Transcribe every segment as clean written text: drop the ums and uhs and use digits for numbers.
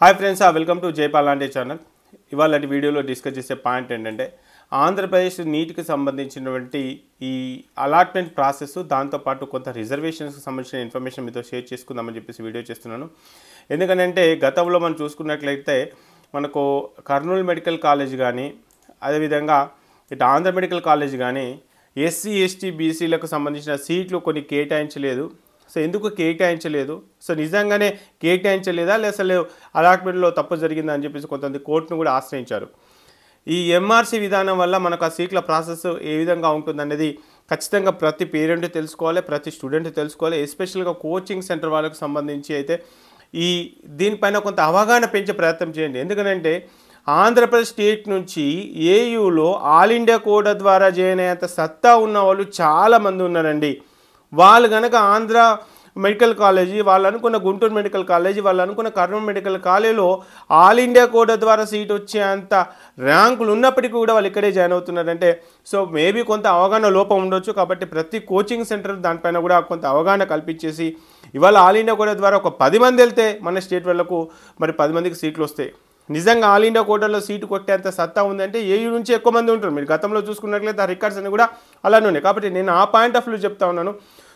Hi friends, welcome to Jaipal లాంటి channel. ఇవాళ వీడియోలో డిస్కస్ చేసే పాయింట్ ఏంటంటే ఆంధ్రప్రదేశ్ నీట్కి సంబంధించినటువంటి ఈ అలాట్మెంట్ ప్రాసెస్, దాంతోపాటు కొంత రిజర్వేషన్స్కి సంబంధించిన ఇన్ఫర్మేషన్ మీతో షేర్ చేసుకుందామని చెప్పేసి వీడియో చేస్తున్నాను. ఎందుకంటే గతంలో మనం చూసుకున్నట్లయితే మనకు కర్నూలు మెడికల్ కాలేజ్ కానీ, అదేవిధంగా ఇటు ఆంధ్ర మెడికల్ కాలేజ్ కానీ ఎస్సీ ఎస్టీ బీసీలకు సంబంధించిన సీట్లు కొన్ని కేటాయించలేదు. సో ఎందుకు కేటాయించలేదు, సో నిజంగానే కేటాయించలేదా లేదా అసలు అలాట్మెంట్లో తప్పు జరిగిందా అని చెప్పేసి కొంతమంది కోర్టును కూడా ఆశ్రయించారు. ఈ ఎంఆర్సీ విధానం వల్ల మనకు ఆ సీట్ల ప్రాసెస్ ఏ విధంగా ఉంటుందనేది ఖచ్చితంగా ప్రతి పేరెంట్ తెలుసుకోవాలి, ప్రతి స్టూడెంట్ తెలుసుకోవాలి. ఎస్పెషల్గా కోచింగ్ సెంటర్ వాళ్ళకు సంబంధించి అయితే దీనిపైన కొంత అవగాహన పెంచే ప్రయత్నం చేయండి. ఎందుకంటే ఆంధ్రప్రదేశ్ స్టేట్ నుంచి ఏయూలో ఆల్ ఇండియా కోటా ద్వారా జాయిన్ అయ్యేంత సత్తా ఉన్న వాళ్ళు చాలామంది ఉన్నారండి. వాళ్ళు కనుక ఆంధ్ర మెడికల్ కాలేజీ, వాళ్ళు అనుకున్న గుంటూరు మెడికల్ కాలేజీ, వాళ్ళు అనుకున్న కర్నూలు మెడికల్ కాలేజీలో ఆల్ ఇండియా కోటా ద్వారా సీట్ వచ్చేంత ర్యాంకులు ఉన్నప్పటికీ కూడా వాళ్ళు ఇక్కడే జాయిన్ అవుతున్నారంటే సో మేబీ కొంత అవగాహన లోపం ఉండొచ్చు. కాబట్టి ప్రతి కోచింగ్ సెంటర్ దానిపైన కూడా కొంత అవగాహన కల్పించేసి ఇవాళ ఆల్ ఇండియా కోటా ద్వారా ఒక 10 మంది వెళ్తే మన స్టేట్ వాళ్ళకు మరి 10 మందికి సీట్లు వస్తాయి. నిజంగా ఆల్ ఇండియా కోటాలో సీటు కొట్టేంత సత్తా ఉందంటే ఏయూ నుంచి ఎక్కువ మంది ఉంటారు. మీరు గతంలో చూసుకున్నట్లయితే ఆ రికార్డ్స్ అన్ని కూడా అలానే ఉన్నాయి. కాబట్టి నేను ఆ పాయింట్ ఆఫ్ వ్యూ చెప్తా ఉన్నాను.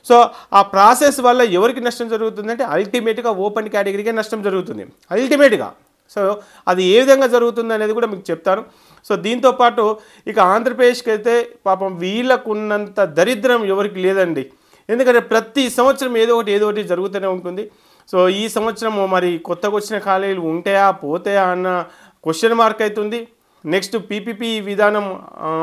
సో ఆ ప్రాసెస్ వల్ల ఎవరికి నష్టం జరుగుతుందంటే అల్టిమేట్గా ఓపెన్ కేటగిరీకే నష్టం జరుగుతుంది అల్టిమేట్గా. సో అది ఏ విధంగా జరుగుతుంది అనేది కూడా మీకు చెప్తాను. సో దీంతోపాటు ఇక ఆంధ్రప్రదేశ్కి అయితే పాపం వీళ్ళకున్నంత దరిద్రం ఎవరికి లేదండి. ఎందుకంటే ప్రతి సంవత్సరం ఏదో ఒకటి జరుగుతూనే ఉంటుంది. సో ఈ సంవత్సరం మరి కొత్తగా వచ్చిన కాలేజీలు ఉంటాయా పోతాయా అన్న క్వశ్చన్ మార్క్ అవుతుంది. నెక్స్ట్ పీపీపీ విధానం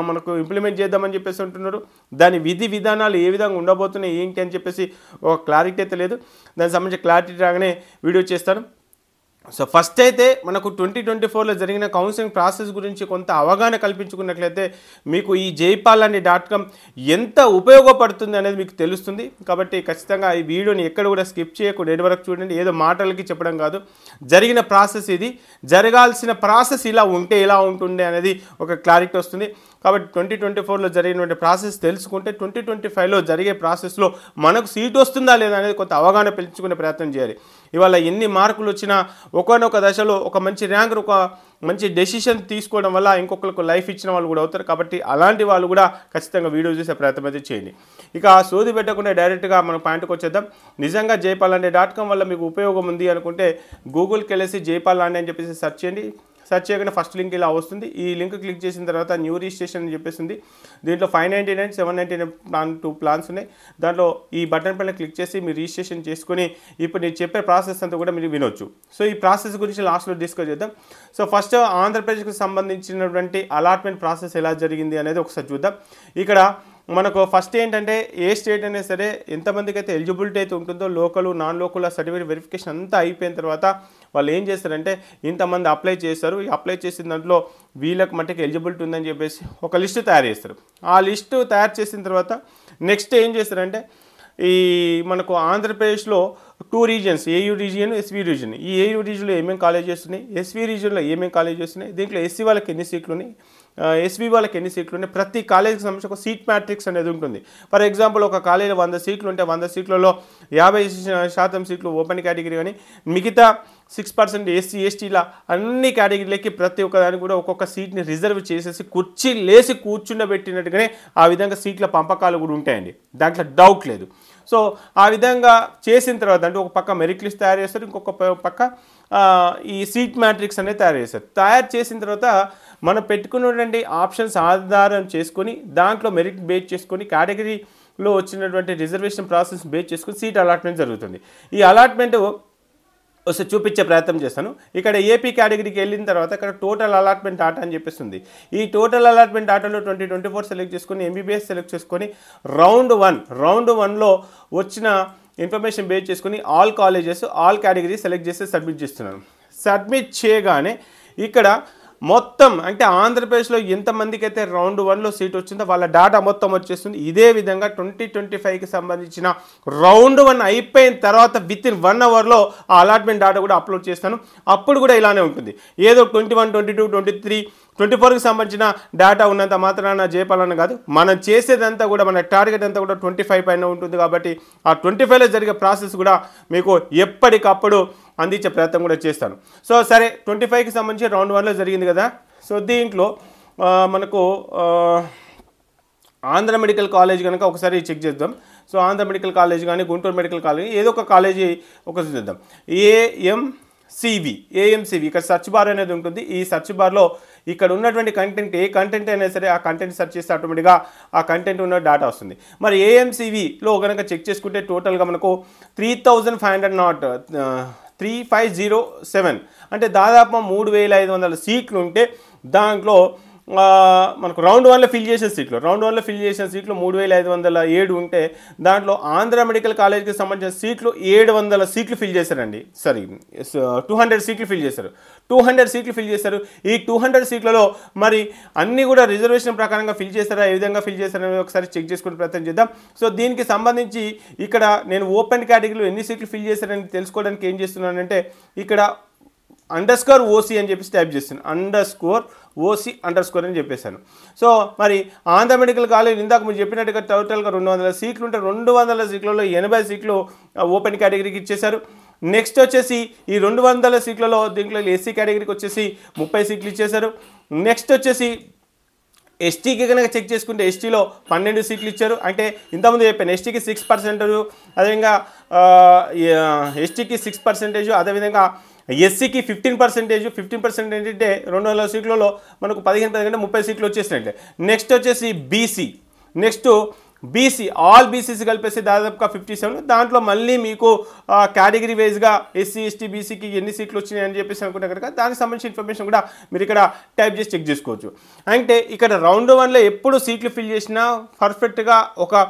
మనకు ఇంప్లిమెంట్ చేద్దామని చెప్పేసి అంటున్నారు. దాని విధి విధానాలు ఏ విధంగా ఉండబోతున్నాయి ఏంటి అని చెప్పేసి ఒక క్లారిటీ అయితే లేదు. దానికి సంబంధించిన క్లారిటీ రాగానే వీడియో చేస్తాను. సో ఫస్ట్ అయితే మనకు 2024లో జరిగిన కౌన్సిలింగ్ ప్రాసెస్ గురించి కొంత అవగాహన కల్పించుకున్నట్లయితే మీకు ఈ jaypal.com ఎంత ఉపయోగపడుతుంది అనేది మీకు తెలుస్తుంది. కాబట్టి ఖచ్చితంగా ఈ వీడియోని ఎక్కడ కూడా స్కిప్ చేయకుండా ఎండ్ వరకు చూడండి. ఏదో మాటలకి చెప్పడం కాదు, జరిగిన ప్రాసెస్ ఇది, జరగాల్సిన ప్రాసెస్ ఇలా ఉంటే ఎలా ఉంటుండే అనేది ఒక క్లారిటీ వస్తుంది. కాబట్టి 2024లో జరిగినటువంటి ప్రాసెస్ తెలుసుకుంటే 2025లో జరిగే ప్రాసెస్లో మనకు సీట్ వస్తుందా లేదా అనేది కొంత అవగాహన పెంచుకునే ప్రయత్నం చేయాలి. ఇవాళ ఎన్ని మార్కులు వచ్చినా ఒకనొక దశలో ఒక మంచి ర్యాంక్, ఒక మంచి డెసిషన్ తీసుకోవడం వల్ల ఇంకొకరికి లైఫ్ ఇచ్చిన వాళ్ళు కూడా అవుతారు. కాబట్టి అలాంటి వాళ్ళు కూడా ఖచ్చితంగా వీడియో చూసే ప్రయత్నం అయితే చేయండి. ఇక సోది పెట్టకుండా డైరెక్ట్గా మనం పాయింట్కి వచ్చేద్దాం. నిజంగా jaypal.com వల్ల మీకు ఉపయోగం ఉంది అనుకుంటే గూగుల్కి వెళ్ళేసి jaypal అని చెప్పేసి సెర్చ్ చేయండి. సెర్చ్ చేయగానే ఫస్ట్ లింక్ ఇలా వస్తుంది. ఈ లింక్ క్లిక్ చేసిన తర్వాత న్యూ రిజిస్ట్రేషన్ అని చెప్పేసింది. దీంట్లో 599, 799 2 ప్లాన్స్ ఉన్నాయి. దాంట్లో ఈ బటన్ పైన క్లిక్ చేసి మీరు రిజిస్ట్రేషన్ చేసుకుని ఇప్పుడు నేను చెప్పే ప్రాసెస్ అంతా కూడా మీరు వినొచ్చు. సో ఈ ప్రాసెస్ గురించి లాస్ట్లో డిస్కస్ చేద్దాం. సో ఫస్ట్ ఆంధ్రప్రదేశ్కి సంబంధించినటువంటి అలాట్మెంట్ ప్రాసెస్ ఎలా జరిగింది అనేది ఒకసారి చూద్దాం. ఇక్కడ మనకు ఫస్ట్ ఏంటంటే ఏ స్టేట్ అయినా సరే ఎంతమందికి అయితే ఎలిజిబిలిటీ అయితే ఉంటుందో local non local certificate verification అంతా అయిపోయిన తర్వాత వాళ్ళు ఏం చేస్తారంటే ఇంతమంది అప్లై చేస్తారు. ఈ అప్లై చేసిన దాంట్లో వీళ్ళకి మట్టుకు ఎలిజిబిలిటీ ఉందని చెప్పేసి ఒక లిస్టు తయారు చేస్తారు. ఆ లిస్టు తయారు చేసిన తర్వాత నెక్స్ట్ ఏం చేస్తారంటే ఈ మనకు ఆంధ్రప్రదేశ్లో 2 regions, AU region, SV region. ఈ ఏయూ రీజియన్లో ఏమేమి కాలేజెస్ ఉన్నాయి, ఎస్వీ రీజియన్లో ఏమేమి కాలేజెస్ ఉన్నాయి, దీంట్లో ఎస్సీ వాళ్ళకి ఎన్ని సీట్లు ఉన్నాయి, ఎస్వీ వాళ్ళకి ఎన్ని సీట్లు ఉన్నాయి, ప్రతి కాలేజీకి సంబంధించి ఒక సీట్ మ్యాట్రిక్స్ అనేది ఉంటుంది. ఫర్ ఎగ్జాంపుల్ ఒక కాలేజీలో 100 సీట్లు ఉంటే 100 సీట్లలో 50% సీట్లు ఓపెన్ కేటగిరీ కానీ మిగతా 6% ఎస్సీ ఎస్టీల అన్ని కేటగిరీలకి ప్రతి ఒక్కదానికి కూడా ఒక్కొక్క సీట్ని రిజర్వ్ చేసేసి కుర్చీ లేసి కూర్చుండబెట్టినట్టుగానే ఆ విధంగా సీట్ల పంపకాలు కూడా ఉంటాయండి, దాంట్లో డౌట్ లేదు. సో ఆ విధంగా చేసిన తర్వాత అంటే ఒక పక్క మెరిట్ లిస్ట్ తయారు చేస్తారు, ఇంకొక పక్క ఈ సీట్ మ్యాట్రిక్స్ అనేది తయారు చేస్తారు. తయారు చేసిన తర్వాత మనం పెట్టుకున్నటువంటి ఆప్షన్స్ ఆధారం చేసుకొని దాంట్లో మెరిట్ బేస్ చేసుకొని కేటగిరీలో వచ్చినటువంటి రిజర్వేషన్ ప్రాసెస్ బేస్ చేసుకొని సీట్ అలాట్మెంట్ జరుగుతుంది. ఈ అలాట్మెంట్ వస్తే చూపించే ప్రయత్నం చేస్తాను. ఇక్కడ ఏపీ కేటగిరీకి వెళ్ళిన తర్వాత ఇక్కడ టోటల్ అలాట్మెంట్ డాటా అని చెప్పేస్తుంది. ఈ టోటల్ అలాట్మెంట్ డాటాలో 2024 సెలెక్ట్ చేసుకొని ఎంబీబీఎస్ సెలెక్ట్ చేసుకొని రౌండ్ 1లో వచ్చిన ఇన్ఫర్మేషన్ బేస్ చేసుకొని all colleges all category select చేసి సబ్మిట్ చేస్తున్నాను. సబ్మిట్ చేయగానే ఇక్కడ మొత్తం అంటే ఆంధ్రప్రదేశ్లో ఎంతమందికి అయితే రౌండ్ 1లో సీట్ వచ్చిందో వాళ్ళ డాటా మొత్తం వచ్చేస్తుంది. ఇదే విధంగా 2025కి సంబంధించిన రౌండ్ 1 అయిపోయిన తర్వాత విత్ ఇన్ 1 అవర్లో ఆ అలాట్మెంట్ డాటా కూడా అప్లోడ్ చేస్తాను. అప్పుడు కూడా ఇలానే ఉంటుంది. ఏదో 21, 22, 23, 24కి సంబంధించిన డేటా ఉన్నంత మాత్రాన జయపాలన కాదు, మనం చేసేదంతా కూడా మన టార్గెట్ అంతా కూడా 25 పైన ఉంటుంది. కాబట్టి ఆ 25లో జరిగే ప్రాసెస్ కూడా మీకు ఎప్పటికప్పుడు అందించే ప్రయత్నం కూడా చేస్తాను. సో సరే 25కి సంబంధించి రౌండ్ 1లో జరిగింది కదా. సో దీంట్లో మనకు ఆంధ్ర మెడికల్ కాలేజ్ కనుక ఒకసారి చెక్ చేద్దాం. సో ఆంధ్ర మెడికల్ కాలేజ్ కానీ గుంటూరు మెడికల్ కాలేజ్ ఏదో ఒక కాలేజీ ఒకసారి చూద్దాం. ఏఎంసివి ఇక్కడ సెర్చ్ బార్ అనేది ఉంటుంది. ఈ సెర్చ్ బార్లో ఇక్కడ ఉన్నటువంటి కంటెంట్ ఏ కంటెంట్ అయినా సరే ఆ కంటెంట్ సెర్చ్ చేస్తే ఆటోమేటిక్గా ఆ కంటెంట్ ఉన్న డేటా వస్తుంది. మరి ఏఎంసివిలో కనుక చెక్ చేసుకుంటే టోటల్గా మనకు 3507 అంటే దాదాపు 3500 సీట్లు ఉంటే దాంట్లో మనకు రౌండ్ 1లో ఫిల్ చేసిన సీట్లు 3507 ఉంటే దాంట్లో ఆంధ్ర మెడికల్ కాలేజ్కి సంబంధించిన సీట్లు 700 సీట్లు ఫిల్ చేశారండి. సారీ 200 సీట్లు ఫిల్ చేశారు. 200 సీట్లు ఫిల్ చేశారు. ఈ 200 సీట్లలో మరి అన్నీ కూడా రిజర్వేషన్ ప్రకారంగా ఫిల్ చేస్తారా, ఏ విధంగా ఫిల్ చేస్తారని ఒకసారి చెక్ చేసుకునే ప్రయత్నం చేద్దాం. సో దీనికి సంబంధించి ఇక్కడ నేను ఓపెన్ కేటగిరీలో ఎన్ని సీట్లు ఫిల్ చేశారని తెలుసుకోవడానికి ఏం చేస్తున్నానంటే ఇక్కడ _OC అని చెప్పేసి టైప్ చేస్తాను. _OC_ అని చెప్పేశాను. సో మరి ఆంధ్ర మెడికల్ కాలేజ్ ఇందాక మీరు చెప్పినట్టుగా టోటల్గా 200 సీట్లు ఉంటే 200 సీట్లలో 80 సీట్లు ఓపెన్ కేటగిరీకి ఇచ్చేశారు. నెక్స్ట్ వచ్చేసి ఈ 200 సీట్లలో దీంట్లో ఎస్సీ కేటగిరీకి వచ్చేసి 30 సీట్లు ఇచ్చేశారు. నెక్స్ట్ వచ్చేసి ఎస్టీకి కనుక చెక్ చేసుకుంటే ఎస్టీలో 12 సీట్లు ఇచ్చారు. అంటే ఇంతకుముందు చెప్పాను ఎస్టీకి 6%, అదేవిధంగా ఎస్టీకి 6%, అదేవిధంగా ఎస్సీకి 15%. 15% ఏంటంటే 200 సీట్లలో మనకు 15 కంటే 30 సీట్లు వచ్చేసినట్టే. నెక్స్ట్ వచ్చేసి బీసీ ఆల్ బీసీసీ కలిపేసి దాదాపుగా 57. దాంట్లో మళ్ళీ మీకు కేటగిరీ వైజ్గా ఎస్సీ ఎస్టీ బీసీకి ఎన్ని సీట్లు వచ్చినాయి అని చెప్పేసి అనుకుంటే కనుక దానికి సంబంధించిన ఇన్ఫర్మేషన్ కూడా మీరు ఇక్కడ టైప్ చేసి చెక్ చేసుకోవచ్చు. అంటే ఇక్కడ రౌండ్ 1లో ఎప్పుడు సీట్లు ఫిల్ చేసినా పర్ఫెక్ట్గా ఒక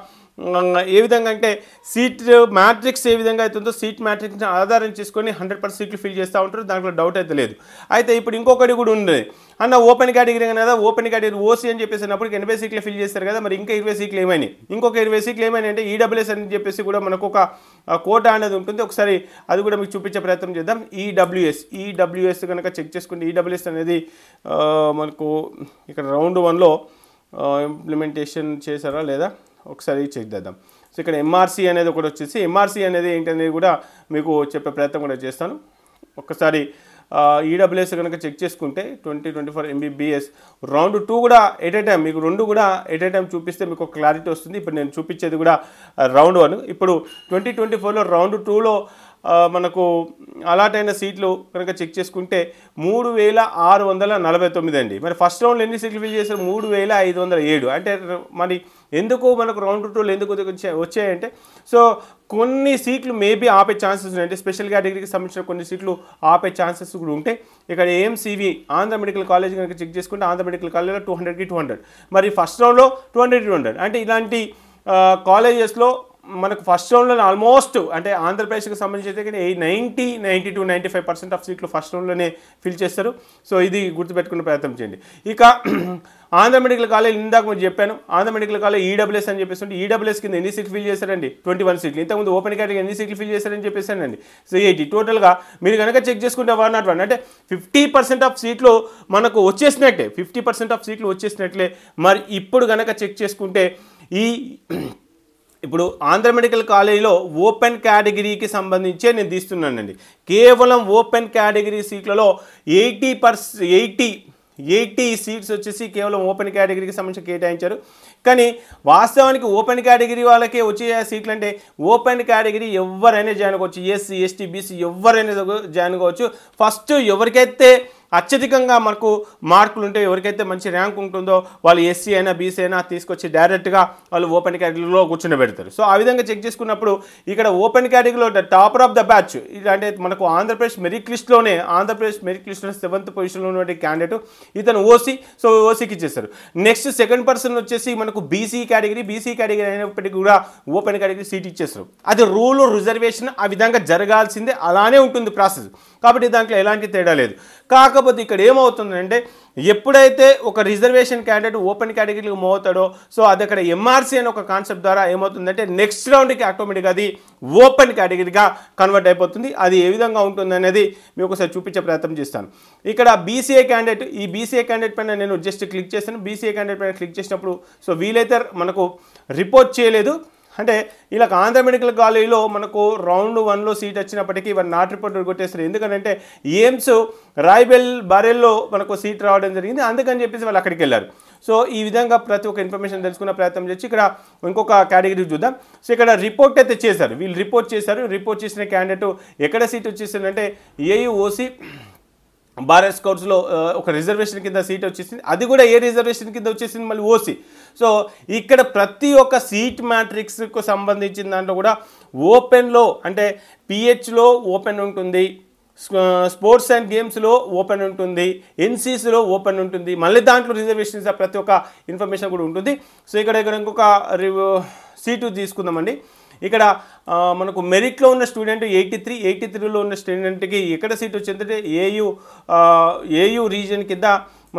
ఏ విధంగా అంటే సీట్ మ్యాట్రిక్స్ ఏ విధంగా అవుతుందో సీట్ మ్యాట్రిక్స్ని ఆధారం చేసుకొని 100% సీట్లు ఫిల్ చేస్తూ ఉంటారు. దాంట్లో డౌట్ అయితే లేదు. అయితే ఇప్పుడు ఇంకొకటి కూడా ఉంది అన్న ఓపెన్ కేటగిరీ కదా, ఓపెన్ కేటగిరీ ఓసీ అని చెప్పేసినప్పుడు 80 సీట్లు ఫిల్ చేస్తారు కదా, మరి ఇంకా 20 సీట్లు ఏమైనాయి, ఇంకొక 20 సీట్లు ఏమైనా అంటే ఈడబ్ల్యూఎస్ అని చెప్పేసి కూడా మనకు ఒక కోటా అనేది ఉంటుంది. ఒకసారి అది కూడా మీకు చూపించే ప్రయత్నం చేద్దాం. ఈడబ్ల్యూఎస్ కనుక చెక్ చేసుకుంటే ఈడబ్ల్యూఎస్ అనేది మనకు ఇక్కడ రౌండ్ 1లో ఇంప్లిమెంటేషన్ చేశారా లేదా ఒకసారి చెక్ చేద్దాం. సో ఇక్కడ ఎంఆర్సీ అనేది ఒకటి వచ్చేసి ఎంఆర్సీ అనేది ఏంటనేది కూడా మీకు చెప్పే ప్రయత్నం కూడా చేస్తాను. ఒక్కసారి ఈడబ్ల్యూఎస్ కనుక చెక్ చేసుకుంటే 2024 MBBS రౌండ్ 2 కూడా ఎట్ ఏ టైం మీకు 2 కూడా ఎట్ ఏ టైం చూపిస్తే మీకు క్లారిటీ వస్తుంది. ఇప్పుడు నేను చూపించేది కూడా రౌండ్ 1. ఇప్పుడు 2024లో రౌండ్ 2లో మనకు అలాట్ అయిన సీట్లు కనుక చెక్ చేసుకుంటే 3649 అండి. మరి ఫస్ట్ రౌండ్లో ఎన్ని సీట్లు ఫిల్ చేశారు? 3507. అంటే మరి ఎందుకు మనకు రౌండ్ 2లో ఎందుకు వచ్చాయంటే సో కొన్ని సీట్లు మేబీ ఆపే ఛాన్సెస్ ఉన్నాయి. అంటే స్పెషల్ కేటగిరీకి సంబంధించిన కొన్ని సీట్లు ఆపే ఛాన్సెస్ కూడా ఉంటాయి. ఇక్కడ ఏఎంసివి ఆంధ్ర మెడికల్ కాలేజ్ కనుక చెక్ చేసుకుంటే ఆంధ్ర మెడికల్ కాలేజ్లో 200కి 200, మరి ఫస్ట్ రౌండ్లో 200 అంటే ఇలాంటి కాలేజెస్లో మనకు ఫస్ట్ రౌండ్లో ఆల్మోస్ట్ అంటే ఆంధ్రప్రదేశ్కి సంబంధించి అయితే 90, 92, 95% ఆఫ్ సీట్లు ఫస్ట్ రౌండ్లోనే ఫిల్ చేస్తారు. సో ఇది గుర్తుపెట్టుకునే ప్రయత్నం చేయండి. ఇక ఆంధ్ర మెడికల్ కాలేజ్ ఇందాక మీరు చెప్పాను, ఆంధ్ర మెడికల్ కాలేజ్ ఈడబ్ల్యూఎస్ అని చెప్పేసి ఈడబ్ల్యూఎస్ కింద ఎన్ని సీట్లు ఫిల్ చేశారండి? 21 సీట్లు. ఇంతకుముందు ఓపెన్ కేటగిరీ ఎన్ని సీట్లు ఫిల్ చేశారని చెప్పేసానండి? సో 80. టోటల్గా మీరు కనుక చెక్ చేసుకుంటే 101 అంటే 50% ఆఫ్ సీట్లు మనకు వచ్చేసినట్టే. 50% ఆఫ్ సీట్లు వచ్చేసినట్లే. మరి ఇప్పుడు కనుక చెక్ చేసుకుంటే ఇప్పుడు ఆంధ్ర మెడికల్ కాలేజీలో ఓపెన్ కేటగిరీకి సంబంధించే నేను తీస్తున్నానండి. కేవలం ఓపెన్ కేటగిరీ సీట్లలో 80 సీట్స్ వచ్చేసి కేవలం ఓపెన్ కేటగిరీకి సంబంధించి కేటాయించారు. కానీ వాస్తవానికి ఓపెన్ కేటగిరీ వాళ్ళకే వచ్చే సీట్లు అంటే ఓపెన్ కేటగిరీ ఎవరైనా జాయిన్ అవ్వచ్చు, ఎస్సీ ఎస్టీ బీసీ ఎవరైనా జాయిన్ అవ్వచ్చు. ఫస్ట్ ఎవరికైతే అత్యధికంగా మనకు మార్కులు ఉంటే, ఎవరికైతే మంచి ర్యాంక్ ఉంటుందో వాళ్ళు ఎస్సీ అయినా బీసీ అయినా తీసుకొచ్చి డైరెక్ట్గా వాళ్ళు ఓపెన్ కేటగిరీలో కూర్చోబెడతారు. సో ఆ విధంగా చెక్ చేసుకున్నప్పుడు ఇక్కడ ఓపెన్ కేటగిరీలో టాపర్ ఆఫ్ ద బ్యాచ్ అంటే మనకు ఆంధ్రప్రదేశ్ మెరిట్ లిస్ట్లోనే 7th పొజిషన్లో ఉన్నటువంటి క్యాండిడేట్ ఇతను ఓసీ. సో ఓసీకి ఇచ్చేస్తారు. నెక్స్ట్ సెకండ్ పర్సన్ వచ్చేసి మనకు బీసీ కేటగిరీ అయినప్పటికీ కూడా ఓపెన్ కేటగిరీ సీట్ ఇచ్చేస్తారు. అది రూల్ రిజర్వేషన్ ఆ విధంగా జరగాల్సిందే, అలానే ఉంటుంది ప్రాసెస్. కాబట్టి దాంట్లో ఎలాంటి తేడా లేదు. కాకపోతే ఇక్కడ ఏమవుతుందంటే ఎప్పుడైతే ఒక రిజర్వేషన్ క్యాండిడేట్ ఓపెన్ కేటగిరీకి మూవ్ అవుతాడో సో అది అక్కడ ఎంఆర్సీ అనే ఒక కాన్సెప్ట్ ద్వారా ఏమవుతుందంటే నెక్స్ట్ రౌండ్కి ఆటోమేటిక్గా అది ఓపెన్ కేటగిరీగా కన్వర్ట్ అయిపోతుంది. అది ఏ విధంగా ఉంటుంది అనేది మీకు ఒకసారి చూపించే ప్రయత్నం చేస్తాను. ఇక్కడ బీసీఏ క్యాండిడేట్, ఈ బీసీఏ క్యాండిడేట్ పైన నేను జస్ట్ క్లిక్ చేస్తాను. బీసీఏ క్యాండిడేట్ పైన క్లిక్ చేసినప్పుడు సో వీలైతే మనకు రిపోర్ట్ చేయలేదు. అంటే ఇలా ఆంధ్ర మెడికల్ కాలేజీలో మనకు రౌండ్ 1లో సీట్ వచ్చినప్పటికీ ఇవన్నీ నాట్ రిపోర్టెడ్ కొట్టేస్తారు. ఎందుకంటే ఎయిమ్స్ రాయ్బెల్ బారెల్లో మనకు సీట్ రావడం జరిగింది, అందుకని చెప్పేసి వాళ్ళు అక్కడికి వెళ్ళారు. సో ఈ విధంగా ప్రతి ఒక్క ఇన్ఫర్మేషన్ తెలుసుకున్న ప్రయత్నం చేసి ఇక్కడ ఇంకొక కేటగిరీ చూద్దాం. సో ఇక్కడ రిపోర్ట్ అయితే చేశారు, వీళ్ళు రిపోర్ట్ చేశారు. రిపోర్ట్ చేసిన క్యాండిడేట్ ఎక్కడ సీట్ వచ్చేసిందంటే ఏయుఓసి భారత్ స్కౌట్స్లో ఒక రిజర్వేషన్ కింద సీట్ వచ్చేసింది. అది కూడా ఏ రిజర్వేషన్ కింద వచ్చేసింది, మళ్ళీ ఓసీ. సో ఇక్కడ ప్రతి ఒక్క సీట్ మ్యాట్రిక్స్కు సంబంధించిన దాంట్లో కూడా ఓపెన్లో అంటే పిహెచ్లో ఓపెన్ ఉంటుంది, స్పోర్ట్స్ అండ్ గేమ్స్లో ఓపెన్ ఉంటుంది, ఎన్సీసీలో ఓపెన్ ఉంటుంది, మళ్ళీ దాంట్లో రిజర్వేషన్స్ ప్రతి ఒక్క ఇన్ఫర్మేషన్ కూడా ఉంటుంది. సో ఇక్కడ ఇంకొక సీటు తీసుకుందామండి. ఇక్కడ మనకు మెరిట్లో ఉన్న స్టూడెంట్ 83లో ఉన్న స్టూడెంట్కి ఎక్కడ సీట్ వచ్చిందంటే ఏయూ రీజియన్ కింద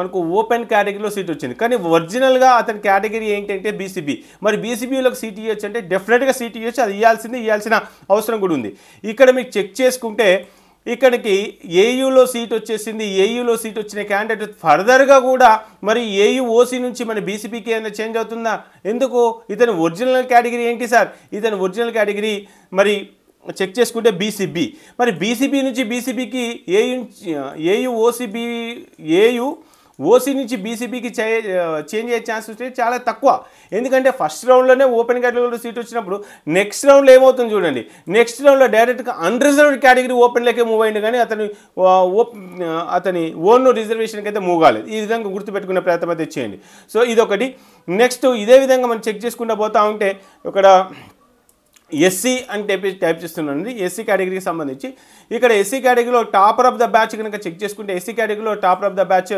మనకు ఓపెన్ కేటగిరీలో సీట్ వచ్చింది. కానీ ఒరిజినల్గా అతని కేటగిరీ ఏంటంటే బీసీబీ. మరి బీసీబీలోకి సీట్ ఇవ్వచ్చు అంటే డెఫినెట్గా సీట్ ఇవ్వచ్చు, అది ఇవ్వాల్సిన అవసరం కూడా ఉంది. ఇక్కడ మీకు చెక్ చేసుకుంటే ఇక్కడికి ఏయూలో సీట్ వచ్చేసింది. ఏయూలో సీట్ వచ్చిన క్యాండిడేట్ ఫర్దర్గా కూడా మరి ఏయూ ఓసీ నుంచి మన బీసీపీకి ఏమైనా చేంజ్ అవుతుందా? ఎందుకు? ఇతని ఒరిజినల్ కేటగిరీ ఏంటి సార్? ఇతని ఒరిజినల్ కేటగిరీ మరి చెక్ చేసుకుంటే బీసీబీ. మరి బీసీబీ నుంచి బీసీబీకి ఏయూ ఓసీ నుంచి బీసీబీకి చేంజ్ అయ్యే ఛాన్స్ వస్తే చాలా తక్కువ. ఎందుకంటే ఫస్ట్ రౌండ్లోనే ఓపెన్ కేటగిరీలో సీట్ వచ్చినప్పుడు నెక్స్ట్ రౌండ్లో ఏమవుతుంది చూడండి. నెక్స్ట్ రౌండ్లో డైరెక్ట్గా అన్రిజర్వ్డ్ కేటగిరీ ఓపెన్లోకే మూవ్ అయింది, కానీ అతని ఓన్ రిజర్వేషన్కి అయితే మూవ్ కాలేదు. ఈ విధంగా గుర్తుపెట్టుకునే ప్రయత్నం అయితే చేయండి. సో ఇదొకటి. నెక్స్ట్ ఇదే విధంగా మనం చెక్ చేసుకుంటూ పోతా ఉంటే ఇక్కడ ఎస్సీ అని టైప్ చేస్తున్నానండి. ఎస్సీ కేటగిరీకి సంబంధించి ఇక్కడ ఎస్సీ కేటగిరీలో టాపర్ ఆఫ్ ద బ్యాచ్ కనుక చెక్ చేసుకుంటే ఎస్సీ కేటగిరీలో టాపర్ ఆఫ్ ద బ్యాచ్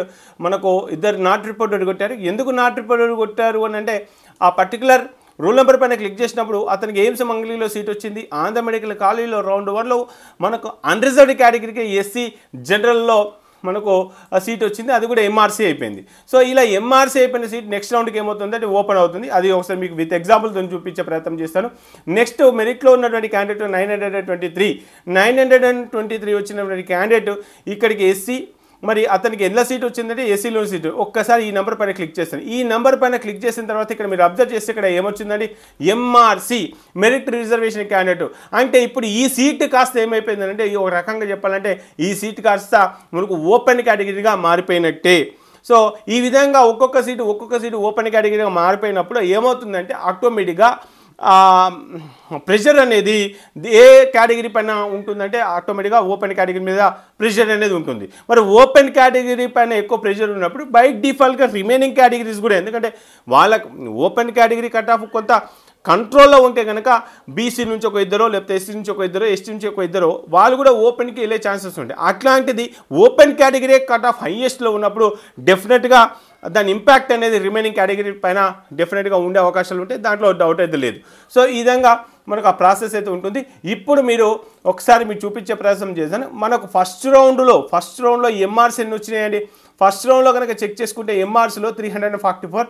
మనకు ఇద్దరు నాట్ రిపోర్టెడ్ కొట్టారు. ఎందుకు నాట్ రిపోర్టెడ్ కొట్టారు అని అంటే ఆ పర్టికులర్ రూల్ నెంబర్ పైన క్లిక్ చేసినప్పుడు అతనికి ఎయిమ్స్ మంగళగిరిలో సీట్ వచ్చింది. ఆంధ్ర మెడికల్ కాలేజీలో రౌండ్ 1లో మనకు అన్రిజర్వ్డ్ కేటగిరీకి ఎస్సీ జనరల్లో మనకు సీట్ వచ్చింది, అది కూడా ఎంఆర్సీ అయిపోయింది. సో ఇలా ఎంఆర్సీ అయిపోయిన సీట్ నెక్స్ట్ రౌండ్కి ఏమవుతుందంటే ఓపెన్ అవుతుంది. అది ఒకసారి మీకు విత్ ఎగ్జాంపుల్తో చూపించే ప్రయత్నం చేస్తాను. నెక్స్ట్ మెరిట్లో ఉన్నటువంటి క్యాండిడేట్ 923 వచ్చినటువంటి క్యాండిడేట్ ఇక్కడికి ఎస్సీ, మరి అతనికి ఎలా సీట్ వచ్చిందంటే ఏసీలోని సీటు. ఒక్కసారి ఈ నెంబర్ పైన క్లిక్ చేస్తాను. ఈ నెంబర్ పైన క్లిక్ చేసిన తర్వాత ఇక్కడ మీరు అబ్జర్వ్ చేస్తే ఇక్కడ ఏమొచ్చిందండి, ఎంఆర్సీ మెరిట్ రిజర్వేషన్ క్యాండిడేట్. అంటే ఇప్పుడు ఈ సీట్ కాస్త ఏమైపోయిందంటే ఒక రకంగా చెప్పాలంటే ఈ సీట్ కాస్త మనకు ఓపెన్ కేటగిరీగా మారిపోయినట్టే. సో ఈ విధంగా ఒక్కొక్క సీటు ఓపెన్ కేటగిరీగా మారిపోయినప్పుడు ఏమవుతుందంటే ఆటోమేటిక్గా ప్రెషర్ అనేది ఏ కేటగిరీ పైన ఉంటుందంటే ఆటోమేటిక్గా ఓపెన్ కేటగిరీ మీద ప్రెషర్ అనేది ఉంటుంది. మరి ఓపెన్ కేటగిరీ పైన ఎక్కువ ప్రెషర్ ఉన్నప్పుడు బై డిఫాల్ట్గా రిమైనింగ్ కేటగిరీస్ కూడా, ఎందుకంటే వాళ్ళకు ఓపెన్ కేటగిరీ కట్ ఆఫ్ కొంత కంట్రోల్లో ఉంటే కనుక బీసీ నుంచి ఒక ఇద్దరో, లేకపోతే ఎస్సీ నుంచి ఒక ఇద్దరో, ఎస్టీ నుంచి ఒక ఇద్దరో వాళ్ళు కూడా ఓపెన్కి వెళ్ళే ఛాన్సెస్ ఉంటాయి. అట్లాంటిది ఓపెన్ కేటగిరీ కట్ ఆఫ్ హైయెస్ట్లో ఉన్నప్పుడు డెఫినెట్గా దాని ఇంపాక్ట్ అనేది రిమైనింగ్ కేటగిరీ పైన డెఫినెట్గా ఉండే అవకాశాలు ఉంటాయి, దాంట్లో డౌట్ అయితే లేదు. సో ఈ విధంగా మనకు ఆ ప్రాసెస్ అయితే ఉంటుంది. ఇప్పుడు మీరు ఒకసారి మీరు చూపించే ప్రయత్నం చేశాను. మనకు ఫస్ట్ రౌండ్లో ఎంఆర్సీ ఎన్ని వచ్చినాయండి? ఫస్ట్ రౌండ్లో కనుక చెక్ చేసుకుంటే ఎంఆర్సీలో 344.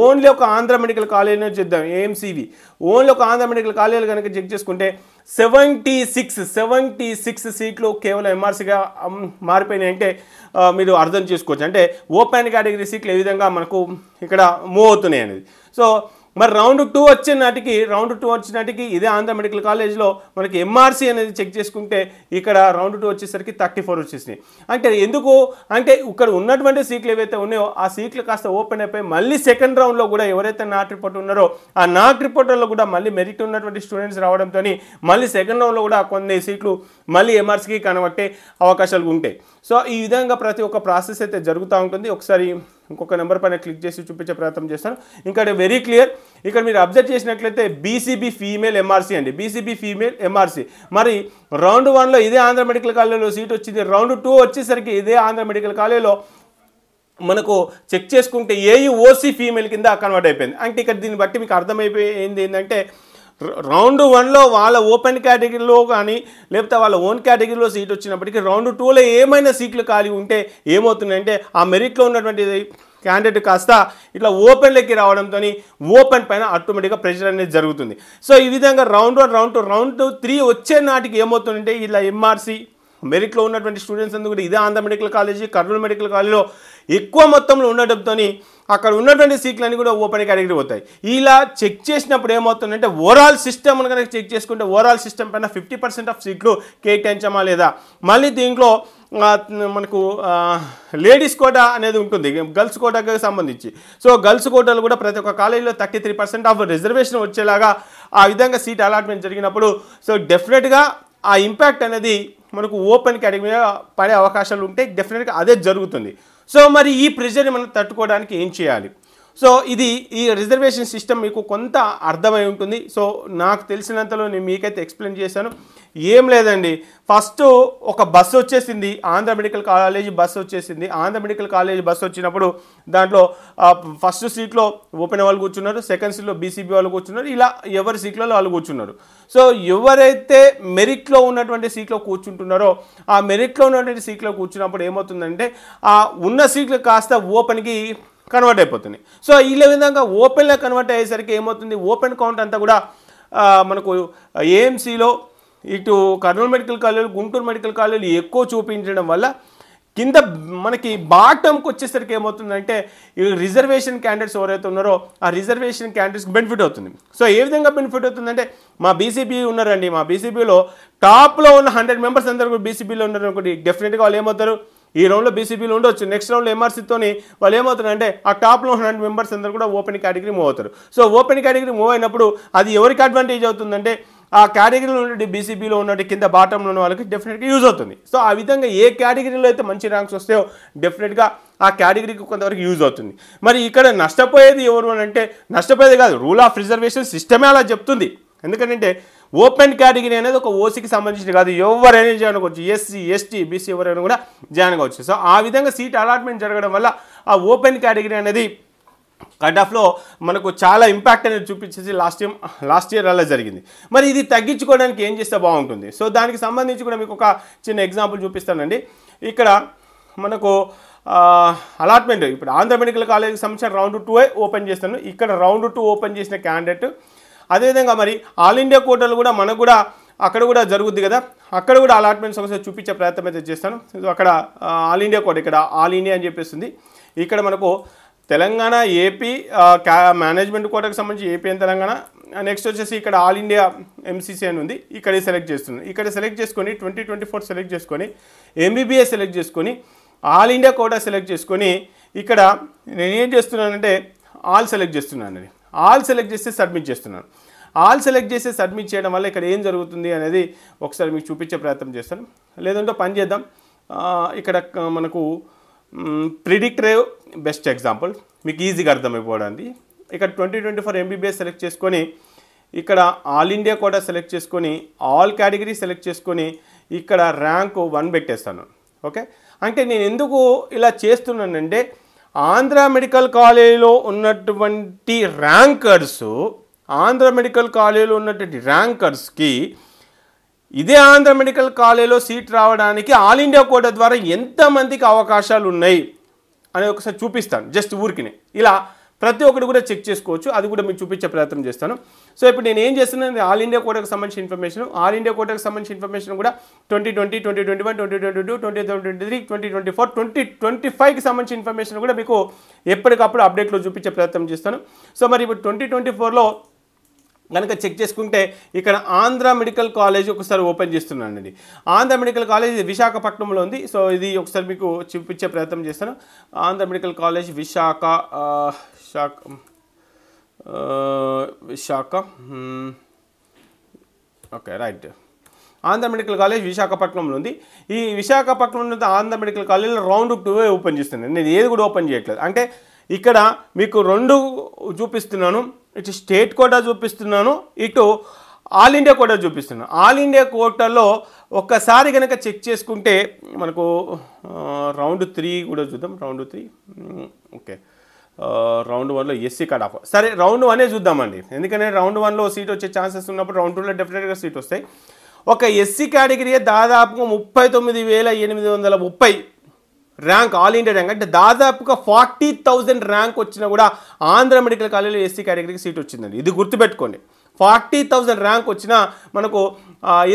ఓన్లీ ఒక ఆంధ్ర మెడికల్ కాలేజీలో చేద్దాం, ఏఎంసీవి ఓన్లీ ఒక ఆంధ్ర మెడికల్ కాలేజీలో కనుక చెక్ చేసుకుంటే 76 సీట్లు కేవలం ఎంఆర్సీగా మారిపోయినాయి. అంటే మీరు అర్థం చేసుకోవచ్చు, అంటే ఓపెన్ కేటగిరీ సీట్లు ఏ విధంగా మనకు ఇక్కడ మూవ్ అవుతున్నాయి అనేది. సో మరి రౌండ్ 2 వచ్చినాటికి ఇదే ఆంధ్ర మెడికల్ కాలేజ్లో మనకి ఎంఆర్సీ అనేది చెక్ చేసుకుంటే ఇక్కడ రౌండ్ 2 వచ్చేసరికి 34 వచ్చేసినాయి. అంటే ఎందుకు అంటే ఇక్కడ ఉన్నటువంటి సీట్లు ఏవైతే ఉన్నాయో ఆ సీట్లు కాస్త ఓపెన్ అయిపోయి మళ్ళీ సెకండ్ రౌండ్లో కూడా ఎవరైతే నాట్ రిపోర్ట్ ఉన్నారో ఆ నాట్ రిపోర్టర్లో కూడా మళ్ళీ మెరిట్ ఉన్నటువంటి స్టూడెంట్స్ రావడంతో మళ్ళీ సెకండ్ రౌండ్లో కూడా కొన్ని సీట్లు మళ్ళీ ఎంఆర్సీకి కనబట్టే అవకాశాలు ఉంటాయి. సో ఈ విధంగా ప్రతి ఒక్క ప్రాసెస్ అయితే జరుగుతూ ఉంటుంది. ఒకసారి ఇంకొక నెంబర్ పైన క్లిక్ చేసి చూపించే ప్రయత్నం చేస్తాను. ఇంకా వెరీ క్లియర్, ఇక్కడ మీరు అబ్జర్వ్ చేసినట్లయితే బీసీబీ ఫీమేల్ ఎంఆర్సీ అండి, బీసీబీ ఫీమేల్ ఎంఆర్సీ. మరి రౌండ్ 1లో ఇదే ఆంధ్ర మెడికల్ కాలేజీలో సీట్ వచ్చింది. రౌండ్ 2 వచ్చేసరికి ఇదే ఆంధ్ర మెడికల్ కాలేజీలో మనకు చెక్ చేసుకుంటే ఏయుఓసీ ఫీమేల్ కింద కన్వర్ట్ అయిపోయింది. అంటే ఇక్కడ దీన్ని బట్టి మీకు అర్థమైపోయింది ఏంటంటే రౌండ్ 1లో వాళ్ళ ఓపెన్ కేటగిరీలో కానీ లేకపోతే వాళ్ళ ఓన్ కేటగిరీలో సీట్ వచ్చినప్పటికీ రౌండ్ 2లో ఏమైనా సీట్లు ఖాళీ ఉంటే ఏమవుతుందంటే ఆ మెరిట్లో ఉన్నటువంటి క్యాండిడేట్ కాస్త ఇట్లా ఓపెన్లోకి రావడంతో ఓపెన్ పైన ఆటోమేటిక్గా ప్రెషర్ అనేది జరుగుతుంది. సో ఈ విధంగా రౌండ్ 1, రౌండ్ 2, రౌండ్ 3 వచ్చే నాటికి ఏమవుతుందంటే ఇలా ఎంఆర్సీ మెరిట్లో ఉన్నటువంటి స్టూడెంట్స్ అందరూ కూడా ఇదే Andhra medical college, Kurnool medical కాలేజీలో ఎక్కువ మొత్తంలో ఉండడంతో అక్కడ ఉన్నటువంటి సీట్లన్నీ కూడా ఓపెన్ కేటగిరీ పోతాయి. ఇలా చెక్ చేసినప్పుడు ఏమవుతుందంటే ఓవరాల్ సిస్టమ్ కనుక చెక్ చేసుకుంటే ఓవరాల్ సిస్టమ్ పైన 50% ఆఫ్ సీట్లు కేటాయించమా లేదా, మళ్ళీ దీంట్లో మనకు లేడీస్ కోటా అనేది ఉంటుంది గర్ల్స్ కోటాకి సంబంధించి. సో గర్ల్స్ కోటాలు కూడా ప్రతి ఒక్క కాలేజీలో 33% ఆఫ్ రిజర్వేషన్ వచ్చేలాగా ఆ విధంగా సీట్ అలాట్మెంట్ జరిగినప్పుడు సో డెఫినెట్గా ఆ ఇంపాక్ట్ అనేది మనకు ఓపెన్ కేటగిరీ పడే అవకాశాలు ఉంటే డెఫినెట్గా అదే జరుగుతుంది. సో మరి ఈ ప్రెషర్ని మనం తట్టుకోవడానికి ఏం చేయాలి? సో ఈ రిజర్వేషన్ సిస్టమ్ మీకు కొంత అర్థమై ఉంటుంది. సో నాకు తెలిసినంతలో నేను మీకైతే ఎక్స్ప్లెయిన్ చేశాను. ఏం లేదండి, ఫస్ట్ ఒక బస్సు వచ్చేసింది, ఆంధ్ర మెడికల్ కాలేజీ బస్సు వచ్చేసింది. ఆంధ్ర మెడికల్ కాలేజీ బస్సు వచ్చినప్పుడు దాంట్లో ఫస్ట్ సీట్లో ఓపెన్ వాళ్ళు కూర్చున్నారు, సెకండ్ సీట్లో బీసీబీ వాళ్ళు కూర్చున్నారు, ఇలా ఎవరి సీట్లలో వాళ్ళు కూర్చున్నారు. సో ఎవరైతే మెరిట్లో ఉన్నటువంటి సీట్లో కూర్చుంటున్నారో ఆ మెరిట్లో ఉన్నటువంటి సీట్లో కూర్చున్నప్పుడు ఏమవుతుందంటే ఆ ఉన్న సీట్లు కాస్త ఓపెన్కి కన్వర్ట్ అయిపోతుంది. సో ఈ విధంగా ఓపెన్లో కన్వర్ట్ అయ్యేసరికి ఏమవుతుంది, ఓపెన్ కౌంట్ అంతా కూడా మనకు ఏఎంసీలో ఇటు కర్నూలు మెడికల్ కాలేజీలు, గుంటూరు మెడికల్ కాలేజీలు ఎక్కువ చూపించడం వల్ల కింద మనకి బాటంకి వచ్చేసరికి ఏమవుతుందంటే ఈ రిజర్వేషన్ క్యాండిడేట్స్ ఎవరైతే ఉన్నారో ఆ రిజర్వేషన్ క్యాండిడేట్స్కి బెనిఫిట్ అవుతుంది. సో ఏ విధంగా బెనిఫిట్ అవుతుందంటే మా బీసీబీ ఉన్నారండి, మా బీసీబీలో టాప్లో ఉన్న 100 మెంబర్స్ అందరూ కూడా బీసీబీలో ఉన్నారు అనుకోండి, డెఫినెట్గా వాళ్ళు ఏమవుతారు, ఈ రౌండ్లో బీసీబీలో ఉండొచ్చు, నెక్స్ట్ రౌండ్లో ఎంఆర్సీతోని వాళ్ళు ఏమవుతారంటే ఆ టాప్లో 100 మెంబర్స్ అందరూ కూడా ఓపెన్ కేటగిరీ మూవ్ అవుతారు. సో ఓపెన్ కేటగిరీ మూవ్ అయినప్పుడు అది ఎవరికి అడ్వాంటేజ్ అవుతుందంటే ఆ కేటగిరీలో ఉన్నటువంటి బీసీబీలో ఉన్నటువంటి కింద బాటంలో ఉన్న వాళ్ళకి డెఫినెట్గా యూజ్ అవుతుంది. సో ఆ విధంగా ఏ కేటగిరీలో అయితే మంచి ర్యాంక్స్ వస్తాయో డెఫినెట్గా ఆ కేటగిరీకి కొంతవరకు యూజ్ అవుతుంది. మరి ఇక్కడ నష్టపోయేది ఎవరు అని అంటే నష్టపోయేది కాదు, రూల్ ఆఫ్ రిజర్వేషన్ సిస్టమే అలా చెప్తుంది. ఎందుకంటే ఓపెన్ కేటగిరీ అనేది ఒక ఓసీకి సంబంధించింది కాదు, ఎవరైనా జాయిన్ అవ్వచ్చు, ఎస్సీ ఎస్టీ బీసీ ఎవరైనా కూడా జాయిన్ అవ్వచ్చు. సో ఆ విధంగా సీట్ అలాట్మెంట్ జరగడం వల్ల ఆ ఓపెన్ కేటగిరీ అనేది కట్ ఆఫ్లో మనకు చాలా ఇంపాక్ట్ అనేది చూపించేసి లాస్ట్ ఇయర్ అలా జరిగింది. మరి ఇది తగ్గించుకోవడానికి ఏం చేస్తే బాగుంటుంది? సో దానికి సంబంధించి కూడా మీకు ఒక చిన్న ఎగ్జాంపుల్ చూపిస్తానండి. ఇక్కడ మనకు అలాట్మెంట్ ఇప్పుడు ఆంధ్ర మెడికల్ కాలేజీకి సంబంధించిన రౌండ్ 2 ఓపెన్ చేస్తాను. ఇక్కడ రౌండ్ 2 ఓపెన్ చేసిన క్యాండిడేట్ అదేవిధంగా మరి ఆల్ ఇండియా కోటాలు కూడా మనకు కూడా అక్కడ కూడా జరుగుద్ది కదా, అక్కడ కూడా అలాట్మెంట్స్ ఒకసారి చూపించే ప్రయత్నం అయితే చేస్తాను. అక్కడ ఆల్ ఇండియా కోట, ఇక్కడ ఆల్ ఇండియా అని చెప్పేస్తుంది. ఇక్కడ మనకు తెలంగాణ ఏపీ మేనేజ్మెంట్ కోటాకు సంబంధించి ఏపీ అండ్ తెలంగాణ, నెక్స్ట్ వచ్చేసి ఇక్కడ ఆల్ ఇండియా ఎంసీసీ అని ఉంది, ఇక్కడ సెలెక్ట్ చేస్తున్నాను. ఇక్కడ సెలెక్ట్ చేసుకొని 2024 సెలెక్ట్ చేసుకొని ఎంబీబీఎస్ సెలెక్ట్ చేసుకొని ఆల్ ఇండియా కోటా సెలెక్ట్ చేసుకొని ఇక్కడ నేను ఏం చేస్తున్నానంటే ఆల్ సెలెక్ట్ చేస్తున్నాను. ఆల్ సెలెక్ట్ చేస్తే సబ్మిట్ చేస్తున్నాను. ఆల్ సెలెక్ట్ చేసి సబ్మిట్ చేయడం వల్ల ఇక్కడ ఏం జరుగుతుంది అనేది ఒకసారి మీకు చూపించే ప్రయత్నం చేస్తాను. లేదంటే పని చేద్దాం, ఇక్కడ మనకు ప్రిడిక్టివ్ బెస్ట్ ఎగ్జాంపుల్ మీకు ఈజీగా అర్థమైపోవడానికి ఇక్కడ 2024 ఎంబీబీఎస్ సెలెక్ట్ చేసుకొని ఇక్కడ ఆల్ ఇండియా కోటా సెలెక్ట్ చేసుకొని ఆల్ కేటగిరీ సెలెక్ట్ చేసుకొని ఇక్కడ ర్యాంక్ 1 పెట్టేస్తాను. ఓకే, అంటే నేను ఎందుకు ఇలా చేస్తున్నానంటే ఆంధ్ర మెడికల్ కాలేజీలో ఉన్నటువంటి ర్యాంకర్స్కి ఇదే ఆంధ్ర మెడికల్ కాలేజీలో సీట్ రావడానికి ఆల్ ఇండియా కోటా ద్వారా ఎంతమందికి అవకాశాలు ఉన్నాయి అని ఒకసారి చూపిస్తాను. జస్ట్ ఊరికినే ఇలా ప్రతి ఒక్కటి కూడా చెక్ చేసుకోవచ్చు, అది కూడా మీకు చూపించే ప్రయత్నం చేస్తాను. సో ఇప్పుడు నేను ఏం చేస్తున్నాను, ఆల్ ఇండియా కోటాకు సంబంధించిన ఇన్ఫర్మేషన్, ఆల్ ఇండియా కోటాకు సంబంధించిన ఇన్ఫర్మేషన్ కూడా 2020, 2021, 2022, 2023, 2024, 2025కి సంబంధించిన ఇన్ఫర్మేషన్ కూడా మీకు ఎప్పటికప్పుడు అప్డేట్లో చూపించే ప్రయత్నం చేస్తాను. సో మరి ఇప్పుడు 2024లో కనుక చెక్ చేసుకుంటే ఇక్కడ ఆంధ్ర మెడికల్ కాలేజ్ ఒకసారి ఓపెన్ చేస్తున్నానండి. ఆంధ్ర మెడికల్ కాలేజ్ విశాఖపట్నంలో ఉంది. సో ఇది ఒకసారి మీకు చూపించే ప్రయత్నం చేస్తాను. Andhra medical college Visakha okay right, Andhra medical college విశాఖపట్నంలో ఉంది. ఈ విశాఖపట్నంలో ఆంధ్ర మెడికల్ కాలేజ్లో రౌండ్ 2 ఓపెన్ చేస్తున్నాను. నేను ఏది కూడా ఓపెన్ చేయట్లేదు, అంటే ఇక్కడ మీకు 2 చూపిస్తున్నాను, ఇటు స్టేట్ కోటా చూపిస్తున్నాను, ఇటు ఆల్ ఇండియా కోటా చూపిస్తున్నాను. ఆల్ ఇండియా కోటాలో ఒక్కసారి కనుక చెక్ చేసుకుంటే మనకు రౌండ్ 3 కూడా చూద్దాం. రౌండ్ 3 ఓకే, రౌండ్ 1లో ఎస్సీ కట్ ఆఫ్. సరే రౌండ్ 1 చూద్దామండి, ఎందుకంటే రౌండ్ 1లో సీట్ వచ్చే ఛాన్సెస్ ఉన్నప్పుడు రౌండ్ 2లో డెఫినెట్గా సీట్ వస్తాయి. ఒక ఎస్సీ కేటగిరీ దాదాపుగా 39,830 ర్యాంక్, ఆల్ ఇండియా ర్యాంక్, అంటే దాదాపుగా 40,000 ర్యాంక్ వచ్చినా కూడా ఆంధ్ర మెడికల్ కాలేజీలో ఎస్సీ కేటగిరీకి సీట్ వచ్చిందండి. ఇది గుర్తుపెట్టుకోండి, 40,000 ర్యాంక్ వచ్చినా మనకు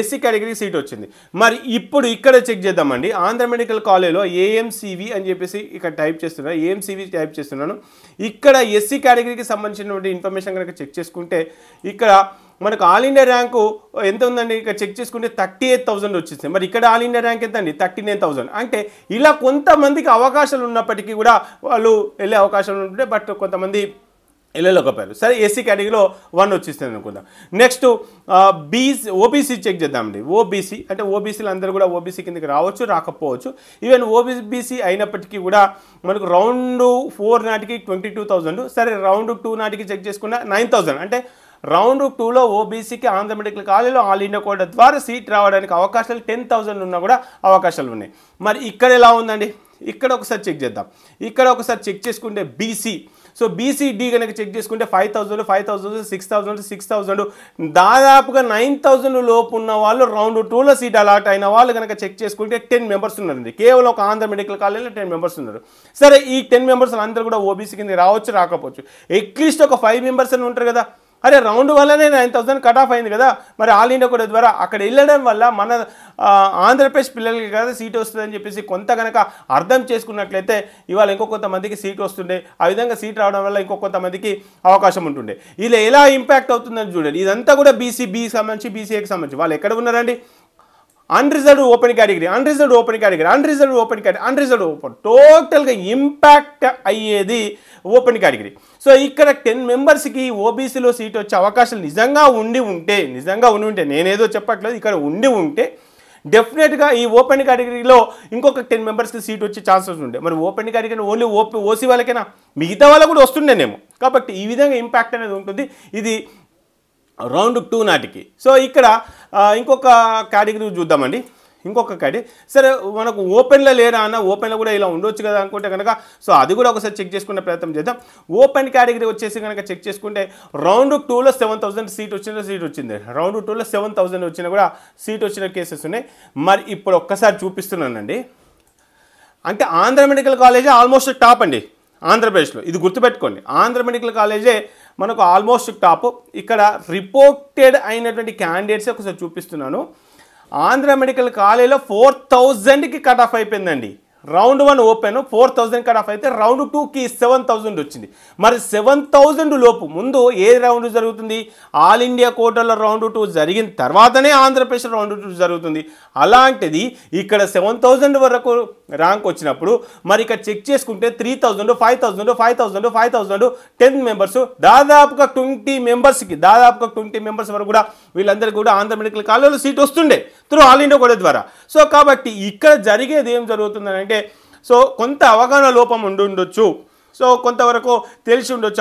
ఎస్సీ కేటగిరీ సీట్ వచ్చింది. మరి ఇప్పుడు ఇక్కడ చెక్ చేద్దామండి. ఆంధ్ర మెడికల్ కాలేజ్లో ఏఎంసీవి అని చెప్పేసి ఇక్కడ టైప్ చేస్తున్నాను, ఏఎంసీవి టైప్ చేస్తున్నాను. ఇక్కడ ఎస్సీ కేటగిరీకి సంబంధించినటువంటి ఇన్ఫర్మేషన్ కనుక చెక్ చేసుకుంటే ఇక్కడ మనకు ఆల్ ఇండియా ర్యాంకు ఎంత ఉందండి, ఇక్కడ చెక్ చేసుకుంటే 38,000 వచ్చింది. మరి ఇక్కడ ఆల్ ఇండియా ర్యాంక్ ఎంత అండి, 39,000. అంటే ఇలా కొంతమందికి అవకాశాలు ఉన్నప్పటికీ కూడా వాళ్ళు వెళ్ళే అవకాశాలు ఉంటుంటే బట్ కొంతమంది వెళ్ళలేకపోయారు. సరే ఎస్సీ కేటగిరీలో 1 వచ్చేస్తుంది అనుకుందాం. నెక్స్ట్ ఓబీసీ చెక్ చేద్దామండి. ఓబీసీ అంటే ఓబీసీలు అందరూ కూడా ఓబీసీ కిందకి రావచ్చు, రాకపోవచ్చు. ఈవెన్ ఓబీసీ అయినప్పటికీ కూడా మనకు రౌండ్ 4 నాటికి 22,000. సరే రౌండ్ 2 నాటికి చెక్ చేసుకున్న 9,000. అంటే రౌండ్ 2లో ఓబీసీకి ఆంధ్ర మెడికల్ కాలేజ్లో ఆల్ ఇండియా కోటా ద్వారా సీట్ రావడానికి అవకాశాలు 10,000 ఉన్నా కూడా అవకాశాలు ఉన్నాయి. మరి ఇక్కడ ఎలా ఉందండి, ఇక్కడ ఒకసారి చెక్ చేద్దాం. ఇక్కడ ఒకసారి చెక్ చేసుకుంటే బీసీ, సో బీసీడీ కనుక చెక్ చేసుకుంటే 5,000, 5,000, 6,000, 6,000 దాదాపుగా 9,000 లోపు ఉన్న వాళ్ళు రౌండ్ 2లో సీట్ అలాట్ అయిన వాళ్ళు కనుక చెక్ చేసుకుంటే 10 మెంబర్స్ ఉన్నారండి. కేవలం ఒక ఆంధ్ర మెడికల్ కాలేజ్లో 10 మెంబర్స్ ఉన్నారు. సరే ఈ 10 మెంబర్స్ అందరూ కూడా ఓబీసీ కింద రావచ్చు, రాకపోవచ్చు. అట్లీస్ట్ ఒక 5 మెంబర్స్ అని ఉంటారు కదా. అరే రౌండ్ వల్లనే 9,000 కట్ ఆఫ్ అయింది కదా. మరి ఆల్ ఇండియా కోటా ద్వారా అక్కడ వెళ్ళడం వల్ల మన ఆంధ్రప్రదేశ్ పిల్లలకి కదా సీట్ వస్తుందని చెప్పేసి కొంత కనుక అర్థం చేసుకున్నట్లయితే ఇవాళ ఇంకో కొంతమందికి సీట్ వస్తుండే. ఆ విధంగా సీట్ రావడం వల్ల ఇంకో కొంతమందికి అవకాశం ఉంటుండే. ఇలా ఎలా ఇంపాక్ట్ అవుతుందని చూడండి. ఇదంతా కూడా బీసీకి సంబంధించి, బీసీఏకి సంబంధించి వాళ్ళు ఎక్కడ ఉన్నారండి, unreserved open category, unreserved open category, unreserved open category, unreserved open, టోటల్గా ఇంపాక్ట్ అయ్యేది ఓపెన్ కేటగిరీ. సో ఇక్కడ 10 మెంబర్స్కి ఓబీసీలో సీట్ వచ్చే అవకాశాలు నిజంగా ఉండి ఉంటే నేనేదో చెప్పట్లేదు, ఇక్కడ ఉంటే డెఫినెట్గా ఈ ఓపెన్ కేటగిరీలో ఇంకొక 10 మెంబర్స్కి సీట్ వచ్చే ఛాన్సెస్ ఉండే. మరి ఓపెన్ కేటగిరీ ఓన్లీ ఓసీ వాళ్ళకైనా, మిగతా వాళ్ళకు కూడా వస్తుండేనేమో. కాబట్టి ఈ విధంగా ఇంపాక్ట్ అనేది ఉంటుంది ఇది రౌండ్ 2 నాటికి. సో ఇక్కడ ఇంకొక కేటగిరీ చూద్దామండి. ఇంకొక కేటగిరీ సరే మనకు ఓపెన్లో లేరా అన్న, ఓపెన్లో కూడా ఇలా ఉండొచ్చు కదా అనుకుంటే కనుక సో అది కూడా ఒకసారి చెక్ చేసుకునే ప్రయత్నం చేద్దాం. ఓపెన్ కేటగిరీ వచ్చేసి కనుక చెక్ చేసుకుంటే రౌండ్ 2లో 7,000 సీట్ వచ్చింది. రౌండ్ 2లో 7,000 వచ్చినా కూడా సీట్ వచ్చిన కేసెస్ ఉన్నాయి. మరి ఇప్పుడు ఒక్కసారి చూపిస్తున్నానండి. అంటే ఆంధ్ర మెడికల్ కాలేజే ఆల్మోస్ట్ టాప్ అండి ఆంధ్రప్రదేశ్లో. ఇది గుర్తుపెట్టుకోండి, ఆంధ్ర మెడికల్ కాలేజే మనకు ఆల్మోస్ట్ టాప్. ఇక్కడ రిపోర్టెడ్ అయినటువంటి క్యాండిడేట్స్ ఒకసారి చూపిస్తున్నాను. ఆంధ్ర మెడికల్ కాలేజ్లో 4,000కి కట్ ఆఫ్ అయిపోయిందండి. రౌండ్ 1 ఓపెన్ 4,000 కట్ ఆఫ్ అయితే రౌండ్ 2కి 7,000 వచ్చింది. మరి 7,000 లోపు ముందు ఏ రౌండ్ జరుగుతుంది, ఆల్ ఇండియా కోటాలో రౌండ్ 2 జరిగిన తర్వాతనే ఆంధ్రప్రదేశ్ రౌండ్ 2 జరుగుతుంది. అలాంటిది ఇక్కడ 7,000 వరకు ర్యాంక్ వచ్చినప్పుడు మరి ఇక్కడ చెక్ చేసుకుంటే 3,000, 5,000, 5,000, 5,000, 10 మెంబర్స్ దాదాపుగా 20 మెంబర్స్ వరకు కూడా వీళ్ళందరికీ కూడా ఆంధ్ర మెడికల్ కాలేజ్లో సీట్ వస్తుండే త్రూ ఆల్ ఇండియా కోటా ద్వారా. సో కాబట్టి ఇక్కడ జరిగేది ఏం జరుగుతుందని అంటే సో కొంత అవగాహన లోపం ఉండొచ్చు. సో కొంతవరకు తెలిసి ఉండొచ్చు,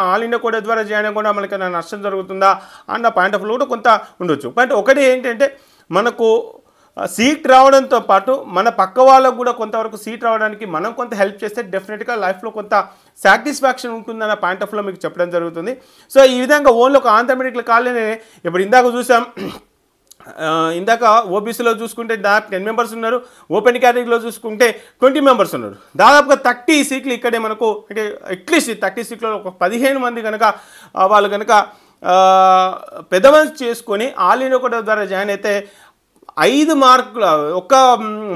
ఆల్ ఇండియా కోటా ద్వారా చేయడం కూడా మనకి నష్టం జరుగుతుందా అన్న పాయింట్ ఆఫ్ వ్యూ కూడా కొంత ఉండొచ్చు. బట్ ఒకటి ఏంటంటే మనకు సీట్ రావడంతో పాటు మన పక్క వాళ్ళకు కూడా కొంతవరకు సీట్ రావడానికి మనం కొంత హెల్ప్ చేస్తే డెఫినెట్గా లైఫ్లో కొంత సాటిస్ఫాక్షన్ ఉంటుందన్న పాయింట్ ఆఫ్ వ్యూలో మీకు చెప్పడం జరుగుతుంది. సో ఈ విధంగా ఓన్లీ ఒక ఆంధ్ర మెడికల్ కాలేజీనే ఇప్పుడు ఇందాక చూసాం. ఇందాక ఓబీసీలో చూసుకుంటే దాదాపు 10 మెంబర్స్ ఉన్నారు, ఓపెన్ కేటగిరీలో చూసుకుంటే 20 మెంబర్స్ ఉన్నారు. దాదాపుగా 30 సీట్లు ఇక్కడే మనకు, అంటే అట్లీస్ట్ 30 సీట్లలో ఒక 15 మంది కనుక వాళ్ళు కనుక పెద్ద మనసు చేసుకొని ఆల్ ఇండియా కోటా ద్వారా జాయిన్ అయితే 5 మార్కులు, ఒక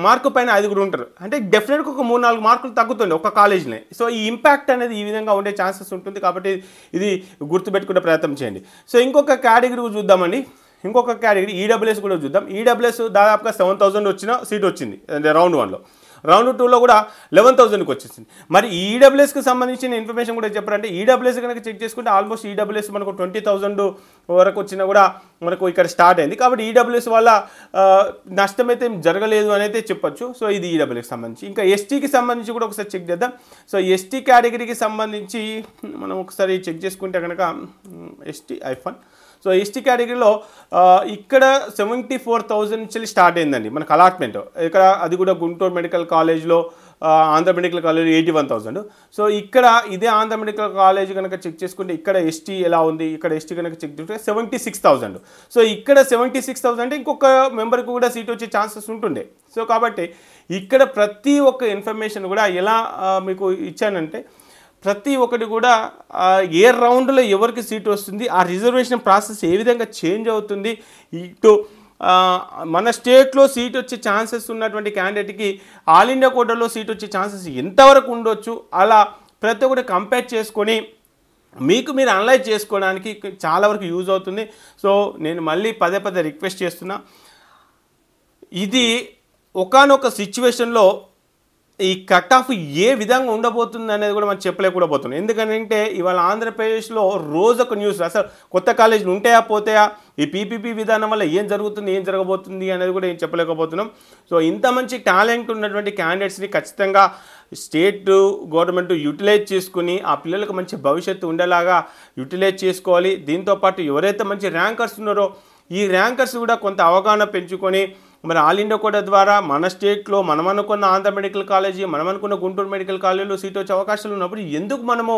మార్కు పైన 5 ఉంటారు. అంటే డెఫినెట్గా ఒక 3-4 మార్కులు తగ్గుతుంది ఒక కాలేజీనే. సో ఈ ఇంపాక్ట్ అనేది ఈ విధంగా ఉండే ఛాన్సెస్ ఉంటుంది. కాబట్టి ఇది గుర్తుపెట్టుకునే ప్రయత్నం చేయండి. సో ఇంకొక కేటగిరీ చూద్దామండి. ఇంకొక కేటగిరీ ఈడబ్ల్యూఎస్ కూడా చూద్దాం. ఈడబ్ల్యూఎస్ దాదాపుగా 7,000 వచ్చిన సీట్ వచ్చింది రౌండ్ 1లో. రౌండ్ 2లో కూడా 11,000కి వచ్చేసింది. మరి ఈడబ్ల్యూఎస్కి సంబంధించిన ఇన్ఫర్మేషన్ కూడా చెప్పారంటే ఈడబ్ల్యూఎస్ కనుక చెక్ చేసుకుంటే ఆల్మోస్ట్ ఈడబ్ల్యూఎస్ మనకు 20,000 వరకు వచ్చినా కూడా మనకు ఇక్కడ స్టార్ట్ అయింది. కాబట్టి ఈడబ్ల్యూఎస్ వల్ల నష్టం అయితే జరగలేదు అని అయితే చెప్పొచ్చు. సో ఇది ఈడబ్ల్యూఎస్కి సంబంధించి. ఇంకా ఎస్టీకి సంబంధించి కూడా ఒకసారి చెక్ చేద్దాం. సో ఎస్టీ కేటగిరీకి సంబంధించి మనం ఒకసారి చెక్ చేసుకుంటే కనుక ఎస్టీ ఐఫోన్. సో ఎస్టీ కేటగిరీలో ఇక్కడ 74,000 నుంచి స్టార్ట్ అయిందండి మనకు అలాట్మెంట్. ఇక్కడ అది కూడా గుంటూరు మెడికల్ కాలేజ్లో, ఆంధ్ర మెడికల్ కాలేజ్ 81,000. సో ఇక్కడ ఇదే ఆంధ్ర మెడికల్ కాలేజ్ కనుక చెక్ చేసుకుంటే ఇక్కడ ఎస్టీ ఎలా ఉంది, ఇక్కడ ఎస్టీ కనుక చెక్ చేసుకుంటే 76,000. సో ఇక్కడ 76,000 అంటే ఇంకొక మెంబర్కి కూడా సీట్ వచ్చే ఛాన్సెస్ ఉంటుండే. సో కాబట్టి ఇక్కడ ప్రతి ఒక్క ఇన్ఫర్మేషన్ కూడా ఎలా మీకు ఇచ్చానంటే ప్రతి ఒక్కటి కూడా ఏ రౌండ్లో ఎవరికి సీట్ వస్తుంది, ఆ రిజర్వేషన్ ప్రాసెస్ ఏ విధంగా చేంజ్ అవుతుంది, ఇటు మన స్టేట్లో సీట్ వచ్చే ఛాన్సెస్ ఉన్నటువంటి క్యాండిడేట్కి ఆల్ ఇండియా కోటాలో సీట్ వచ్చే ఛాన్సెస్ ఎంతవరకు ఉండొచ్చు, అలా ప్రతి ఒక్కటి కంపేర్ చేసుకొని మీకు మీరు అనలైజ్ చేసుకోవడానికి చాలా వరకు యూజ్ అవుతుంది. సో నేను మళ్ళీ పదే పదే రిక్వెస్ట్ చేస్తున్నా, ఇది ఒకానొక సిచ్యువేషన్లో ఈ కట్ ఆఫ్ ఏ విధంగా ఉండబోతుంది అనేది కూడా మనం చెప్పలేకపోతున్నాం. ఎందుకంటే ఇవాళ ఆంధ్రప్రదేశ్లో రోజొక న్యూస్, అసలు కొత్త కాలేజీలు ఉంటాయా పోతాయా, ఈ పీపీపీ విధానం వల్ల ఏం జరుగుతుంది ఏం జరగబోతుంది అనేది కూడా ఏం చెప్పలేకపోతున్నాం. సో ఇంత మంచి టాలెంట్ ఉన్నటువంటి క్యాండిడేట్స్ని ఖచ్చితంగా స్టేట్ గవర్నమెంట్ యూటిలైజ్ చేసుకుని ఆ పిల్లలకు మంచి భవిష్యత్తు ఉండేలాగా యూటిలైజ్ చేసుకోవాలి. దీంతోపాటు ఎవరైతే మంచి ర్యాంకర్స్ ఉన్నారో ఈ ర్యాంకర్స్ కూడా కొంత అవగాహన పెంచుకొని మరి ఆల్ ఇండియా కోటా ద్వారా మన స్టేట్లో మనం అనుకున్న ఆంధ్ర మెడికల్ కాలేజీ, మనం అనుకున్న గుంటూరు మెడికల్ కాలేజీలో సీట్ వచ్చే అవకాశాలు ఉన్నప్పుడు ఎందుకు మనము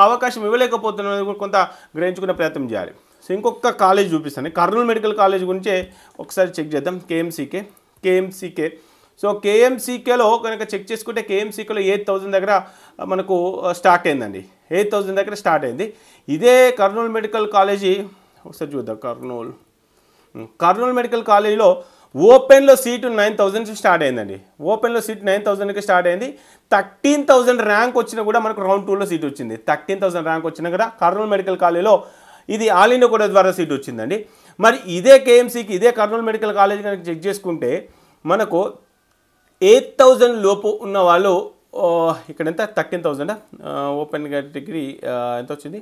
అవకాశం ఇవ్వలేకపోతున్నాం అనేది కూడా కొంత గ్రహించుకునే ప్రయత్నం చేయాలి. సో ఇంకొక కాలేజ్ చూపిస్తాను, కర్నూలు మెడికల్ కాలేజ్ గురించే ఒకసారి చెక్ చేద్దాం. కేఎంసీకే. సో కేఎంసీకేలో కనుక చెక్ చేసుకుంటే కేఎంసీకేలో 8,000 దగ్గర మనకు స్టార్ట్ అయిందండి. 8,000 దగ్గర స్టార్ట్ అయింది. ఇదే కర్నూలు మెడికల్ కాలేజీ ఒకసారి చూద్దాం. కర్నూలు మెడికల్ కాలేజీలో ఓపెన్లో సీటు 9,000 స్టార్ట్ అయిందండి. ఓపెన్లో సీట్ 9,000కి స్టార్ట్ అయింది. 13,000 ర్యాంక్ వచ్చినా కూడా మనకు రౌండ్ 2లో సీట్ వచ్చింది. 13,000 ర్యాంక్ వచ్చినా కూడా కర్నూలు మెడికల్ కాలేజీలో ఇది ఆల్ ఇండియా కోటా ద్వారా సీట్ వచ్చిందండి. మరి ఇదే కేఎంసీకి ఇదే కర్నూలు మెడికల్ కాలేజ్ కనుక చెక్ చేసుకుంటే మనకు 8,000 లోపు ఉన్న వాళ్ళు ఇక్కడ ఎంత 13,000 ఓపెన్ కేటగిరీ ఎంత వచ్చింది,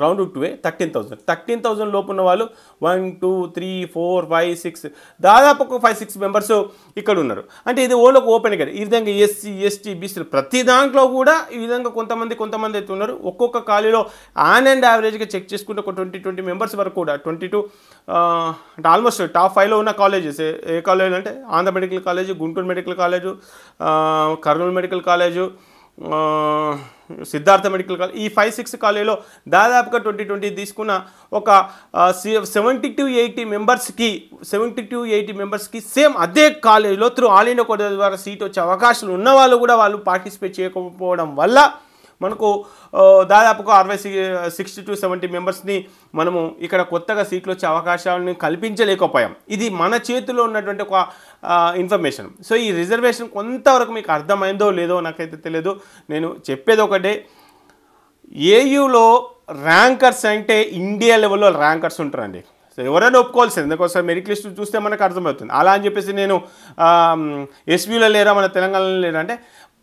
రౌండ్ 2 13,000 లోపు ఉన్న వాళ్ళు 1 2 3 4 5 6 దాదాపు ఒక 5-6 మెంబర్స్ ఇక్కడ ఉన్నారు. అంటే ఇది ఓన్లీ ఓపెన్ కేటగిరీ. ఈ విధంగా ఎస్సీ ఎస్టీ బీసీ ప్రతి దాంట్లో కూడా ఈ విధంగా కొంతమంది అయితే ఉన్నారు. ఒక్కొక్క కాలేజీలో ఆన్ అండ్ యావరేజ్గా చెక్ చేసుకుంటే ఒక 20 మెంబర్స్ వరకు కూడా 22 అంటే ఆల్మోస్ట్ టాప్ 5లో ఉన్న కాలేజెస్ ఏ కాలేజ్ అంటే Andhra medical college, Guntur medical college, Kurnool medical college, Siddhartha medical college, ఈ 5-6 కాలేజీలో దాదాపుగా 20 తీసుకున్న ఒక 70 to 80 మెంబర్స్కి సేమ్ అదే కాలేజీలో త్రూ ఆల్ ఇండియా కోటా ద్వారా సీట్ వచ్చే అవకాశాలు ఉన్న వాళ్ళు కూడా వాళ్ళు పార్టిసిపేట్ చేయకపోవడం వల్ల మనకు దాదాపుగా 60 to 70 మెంబర్స్ని మనము ఇక్కడ కొత్తగా సీట్లు వచ్చే అవకాశాలను కల్పించలేకపోయాం. ఇది మన చేతిలో ఉన్నటువంటి ఒక ఇన్ఫర్మేషన్. సో ఈ రిజర్వేషన్ కొంతవరకు మీకు అర్థమైందో లేదో నాకైతే తెలియదు. నేను చెప్పేది ఒకటే, ఏయూలో ర్యాంకర్స్ అంటే ఇండియా లెవెల్లో ర్యాంకర్స్ ఉంటారండి. సో ఎవరైనా ఒప్పుకోవాల్సింది, ఎందుకోసం మెరిట్ లిస్ట్ చూస్తే మనకు అర్థమవుతుంది. అలా అని చెప్పేసి నేను ఎస్వీలో లేరా మన తెలంగాణలో లేరా అంటే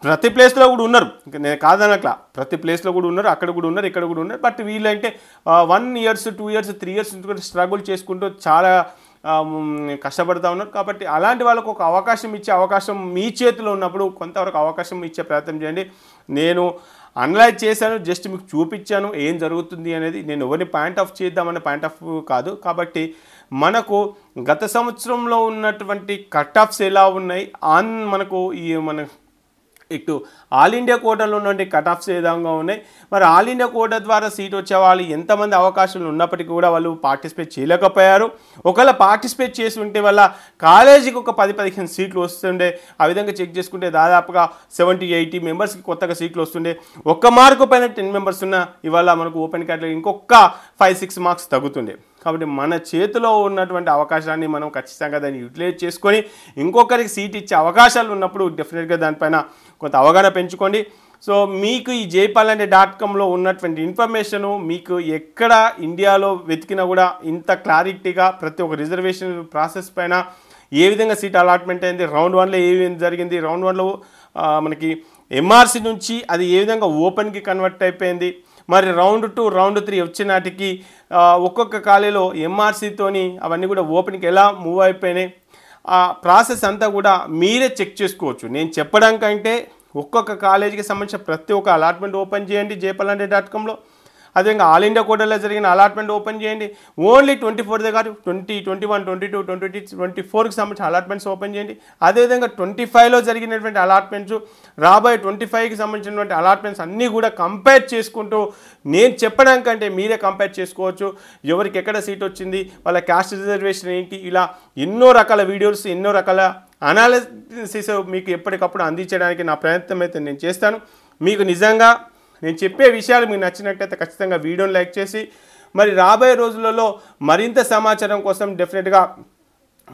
ప్రతి ప్లేస్లో కూడా ఉన్నారు, నేను కాదనట్లా, ప్రతి ప్లేస్లో కూడా ఉన్నారు, అక్కడ కూడా ఉన్నారు, ఇక్కడ కూడా ఉన్నారు. బట్ వీళ్ళంటే 1 years 2 years 3 years స్ట్రగుల్ చేసుకుంటూ చాలా కష్టపడుతూ ఉన్నారు. కాబట్టి అలాంటి వాళ్ళకు ఒక అవకాశం ఇచ్చే అవకాశం మీ చేతిలో ఉన్నప్పుడు కొంతవరకు అవకాశం ఇచ్చే ప్రయత్నం చేయండి. నేను అనలైజ్ చేశాను, జస్ట్ మీకు చూపించాను ఏం జరుగుతుంది అనేది. నేను ఎవరిని పాయింట్ ఆఫ్ చేద్దామనే పాయింట్ ఆఫ్ కాదు. కాబట్టి మనకు గత సంవత్సరంలో ఉన్నటువంటి కట్ ఆఫ్స్ ఎలా ఉన్నాయి, మనకు ఈ మన ఇటు ఆల్ ఇండియా కోటాలో ఉన్నటువంటి కట్ ఆఫ్స్ ఏ విధంగా ఉన్నాయి, మరి ఆల్ ఇండియా కోటా ద్వారా సీట్ వచ్చే వాళ్ళు ఎంతమంది అవకాశాలు ఉన్నప్పటికీ కూడా వాళ్ళు పార్టిసిపేట్ చేయలేకపోయారు. ఒకవేళ పార్టిసిపేట్ చేసి ఉంటే వల్ల కాలేజీకి ఒక 10-15 సీట్లు వస్తుండే. ఆ విధంగా చెక్ చేసుకుంటే దాదాపుగా 70-80 మెంబర్స్కి కొత్తగా సీట్లు వస్తుండే. ఒక్క మార్కు పైన 10 మెంబర్స్ ఉన్న ఇవాళ మనకు ఓపెన్ కేటగిరీ ఇంకొక 5-6 మార్క్స్ తగ్గుతుండే. కాబట్టి మన చేతిలో ఉన్నటువంటి అవకాశాన్ని మనం ఖచ్చితంగా దాన్ని యూటిలైజ్ చేసుకొని ఇంకొకరికి సీట్ ఇచ్చే అవకాశాలు ఉన్నప్పుడు డెఫినెట్గా దానిపైన కొంత అవగాహన పెంచుకోండి. సో మీకు ఈ jaypalanడే.comలో ఉన్నటువంటి ఇన్ఫర్మేషను మీకు ఎక్కడ ఇండియాలో వెతికినా కూడా ఇంత క్లారిటీగా ప్రతి ఒక్క రిజర్వేషన్ ప్రాసెస్ పైన ఏ విధంగా సీట్ అలాట్మెంట్ అయింది, రౌండ్ 1లో ఏం జరిగింది, రౌండ్ 1లో మనకి ఎంఆర్సీ నుంచి అది ఏ విధంగా ఓపెన్కి కన్వర్ట్ అయిపోయింది, మరి రౌండ్ 2 రౌండ్ 3 వచ్చే నాటికి ఒక్కొక్క కాలేజీలో ఎంఆర్సీతోని అవన్నీ కూడా ఓపెన్కి ఎలా మూవ్ అయిపోయినాయి, ఆ ప్రాసెస్ అంతా కూడా మీరే చెక్ చేసుకోవచ్చు. నేను చెప్పడం కంటే ఒక్కొక్క కాలేజీకి సంబంధించిన ప్రతి ఒక్క అలాట్మెంట్ ఓపెన్ చేయండి jaypalanడే.comలో. అదేవిధంగా ఆల్ ఇండియా కోటాలో జరిగిన అలాట్మెంట్ ఓపెన్ చేయండి. ఓన్లీ 24 కాదు, 20, 21, 22, 23, 24కి సంబంధించిన అలాట్మెంట్స్ ఓపెన్ చేయండి. అదేవిధంగా 25లో జరిగినటువంటి అలాట్మెంట్స్, రాబోయే 25కి సంబంధించినటువంటి అలాట్మెంట్స్ అన్నీ కూడా కంపేర్ చేసుకుంటూ నేను చెప్పడం కంటే మీరే కంపేర్ చేసుకోవచ్చు. ఎవరికి ఎక్కడ సీట్ వచ్చింది, వాళ్ళ క్యాస్ట్ రిజర్వేషన్ ఏంటి, ఇలా ఎన్నో రకాల వీడియోస్, ఎన్నో రకాల అనాలిసిస్ మీకు ఎప్పటికప్పుడు అందించడానికి నా ప్రయత్నం అయితే నేను చేస్తాను. మీకు నిజంగా నేను చెప్పే విషయాలు మీకు నచ్చినట్లయితే ఖచ్చితంగా వీడియోని లైక్ చేసి మరి రాబోయే రోజులలో మరింత సమాచారం కోసం డెఫినెట్గా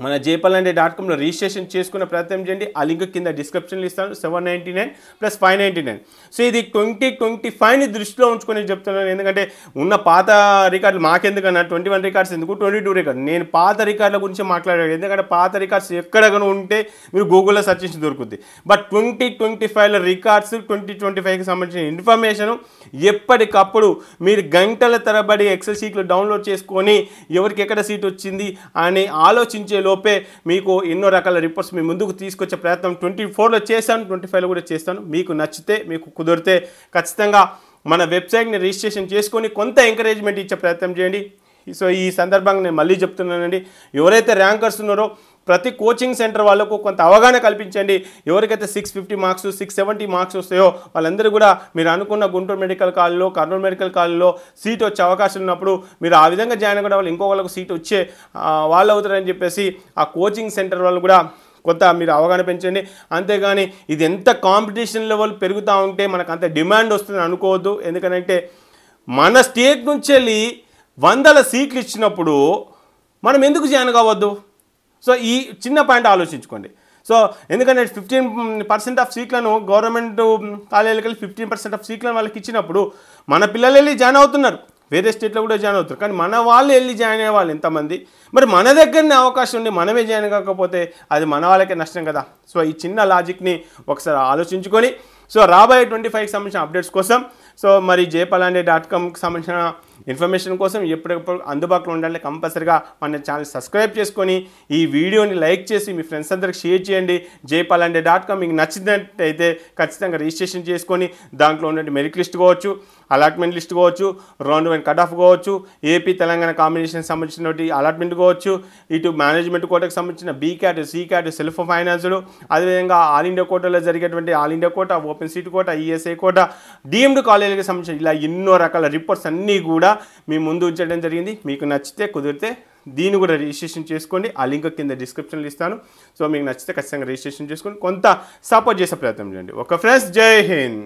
మన jpalandia.comలో రిజిస్ట్రేషన్ చేసుకునే ప్రయత్నం చేయండి. ఆ లింక్ కింద డిస్క్రిప్షన్లో ఇస్తాను. 799 ప్లస్ 599. సో ఇది 2025ని దృష్టిలో ఉంచుకొని చెప్తున్నాను. ఎందుకంటే ఉన్న పాత రికార్డులు మాకెందుకన్నా 21 రికార్డ్స్ ఎందుకు 22 రికార్డు నేను పాత రికార్డుల గురించి మాట్లాడాను. ఎందుకంటే పాత రికార్డ్స్ ఎక్కడైనా ఉంటే మీరు గూగుల్లో సెర్చ్ చేసి దొరుకుతుంది. బట్ 2025లో రికార్డ్స్ 2025కి సంబంధించిన ఇన్ఫర్మేషన్ ఎప్పటికప్పుడు మీరు గంటల తరబడి ఎక్సెల్ షీట్లు డౌన్లోడ్ చేసుకొని ఎవరికి ఎక్కడ సీట్ వచ్చింది అని ఆలోచించే లోపే మీకు ఎన్నో రకాల రిపోర్ట్స్ మీ ముందుకు తీసుకొచ్చే ప్రయత్నం 24లో చేశాను, 25లో కూడా చేస్తాను. మీకు నచ్చితే మీకు కుదిరితే ఖచ్చితంగా మన వెబ్సైట్ని రిజిస్ట్రేషన్ చేసుకొని కొంత ఎంకరేజ్మెంట్ ఇచ్చే ప్రయత్నం చేయండి. సో ఈ సందర్భంగా నేను మళ్ళీ చెప్తున్నానండి, ఎవరైతే ర్యాంకర్స్ ఉన్నారో ప్రతి కోచింగ్ సెంటర్ వాళ్ళకు కొంత అవగాహన కల్పించండి. ఎవరికైతే 650 మార్క్స్ 670 మార్క్స్ వస్తాయో వాళ్ళందరూ కూడా మీరు అనుకున్న గుంటూరు మెడికల్ కాలేజ్లో కర్నూలు మెడికల్ కాలేజ్లో సీట్ వచ్చే అవకాశం ఉన్నప్పుడు మీరు ఆ విధంగా జాయిన్ అవ్వడం వల్ల ఇంకో వాళ్ళకు సీట్ వచ్చే వాళ్ళు అవుతారని చెప్పేసి ఆ కోచింగ్ సెంటర్ వాళ్ళు కూడా కొంత మీరు అవగాహన పెంచండి. అంతేగాని ఇది ఎంత కాంపిటీషన్ లెవెల్ పెరుగుతూ ఉంటే మనకు అంత డిమాండ్ వస్తుందని అనుకోవద్దు. ఎందుకంటే మన స్టేట్ నుంచి వెళ్ళి 100 సీట్లు ఇచ్చినప్పుడు మనం ఎందుకు జాయిన్ కావద్దు? సో ఈ చిన్న పాయింట్ ఆలోచించుకోండి. సో ఎందుకంటే 15% ఆఫ్ సీట్లను గవర్నమెంట్ కాలేజీలకు వెళ్ళి 15% ఆఫ్ సీట్లను వాళ్ళకి ఇచ్చినప్పుడు మన పిల్లలు వెళ్ళి జాయిన్ అవుతున్నారు, వేరే స్టేట్లో కూడా జాయిన్ అవుతారు. కానీ మన వాళ్ళు వెళ్ళి జాయిన్ అయ్యే వాళ్ళు ఎంతమంది? మరి మన దగ్గరనే అవకాశం ఉండి మనమే జాయిన్ కాకపోతే అది మన వాళ్ళకే నష్టం కదా. సో ఈ చిన్న లాజిక్ని ఒకసారి ఆలోచించుకొని సో రాబోయే 25కి సంబంధించిన అప్డేట్స్ కోసం సో మరి jpalandia.comకి సంబంధించిన ఇన్ఫర్మేషన్ కోసం ఎప్పటికప్పుడు అందుబాటులో ఉండాలి. కంపల్సరీగా మన ఛానల్ సబ్స్క్రైబ్ చేసుకొని ఈ వీడియోని లైక్ చేసి మీ ఫ్రెండ్స్ అందరికి షేర్ చేయండి. jpalandia.com మీకు నచ్చినట్టయితే ఖచ్చితంగా రిజిస్ట్రేషన్ చేసుకొని దాంట్లో ఉన్నట్టు మెరిట్ లిస్ట్ కావచ్చు, అలాట్మెంట్ లిస్ట్ కావచ్చు, రౌండ్ 1 కట్ ఆఫ్ కావచ్చు, ఏపీ తెలంగాణ కాంబినేషన్ సంబంధించిన అలాట్మెంట్ కావచ్చు, ఇటు మేనేజ్మెంట్ కోటాకు సంబంధించిన బీక్యాట్ సీక్యాట్ సెల్ఫ్ ఫైనాన్స్లు, అదేవిధంగా ఆల్ ఇండియా కోటాలో జరిగేటువంటి all India quota, open seat quota, ESI quota, deemed కాలేజీలకు సంబంధించిన ఇలా ఎన్నో రకాల రిపోర్ట్స్ అన్నీ కూడా మీ ముందు ఉంచడం జరిగింది. మీకు నచ్చితే కుదిరితే దీన్ని కూడా రిజిస్ట్రేషన్ చేసుకోండి. ఆ లింక్ కింద డిస్క్రిప్షన్లో ఇస్తాను. సో మీకు నచ్చితే ఖచ్చితంగా రిజిస్ట్రేషన్ చేసుకొని కొంత సపోర్ట్ చేసే ప్రయత్నం చేయండి. ఓకే ఫ్రెండ్స్, జై హింద్.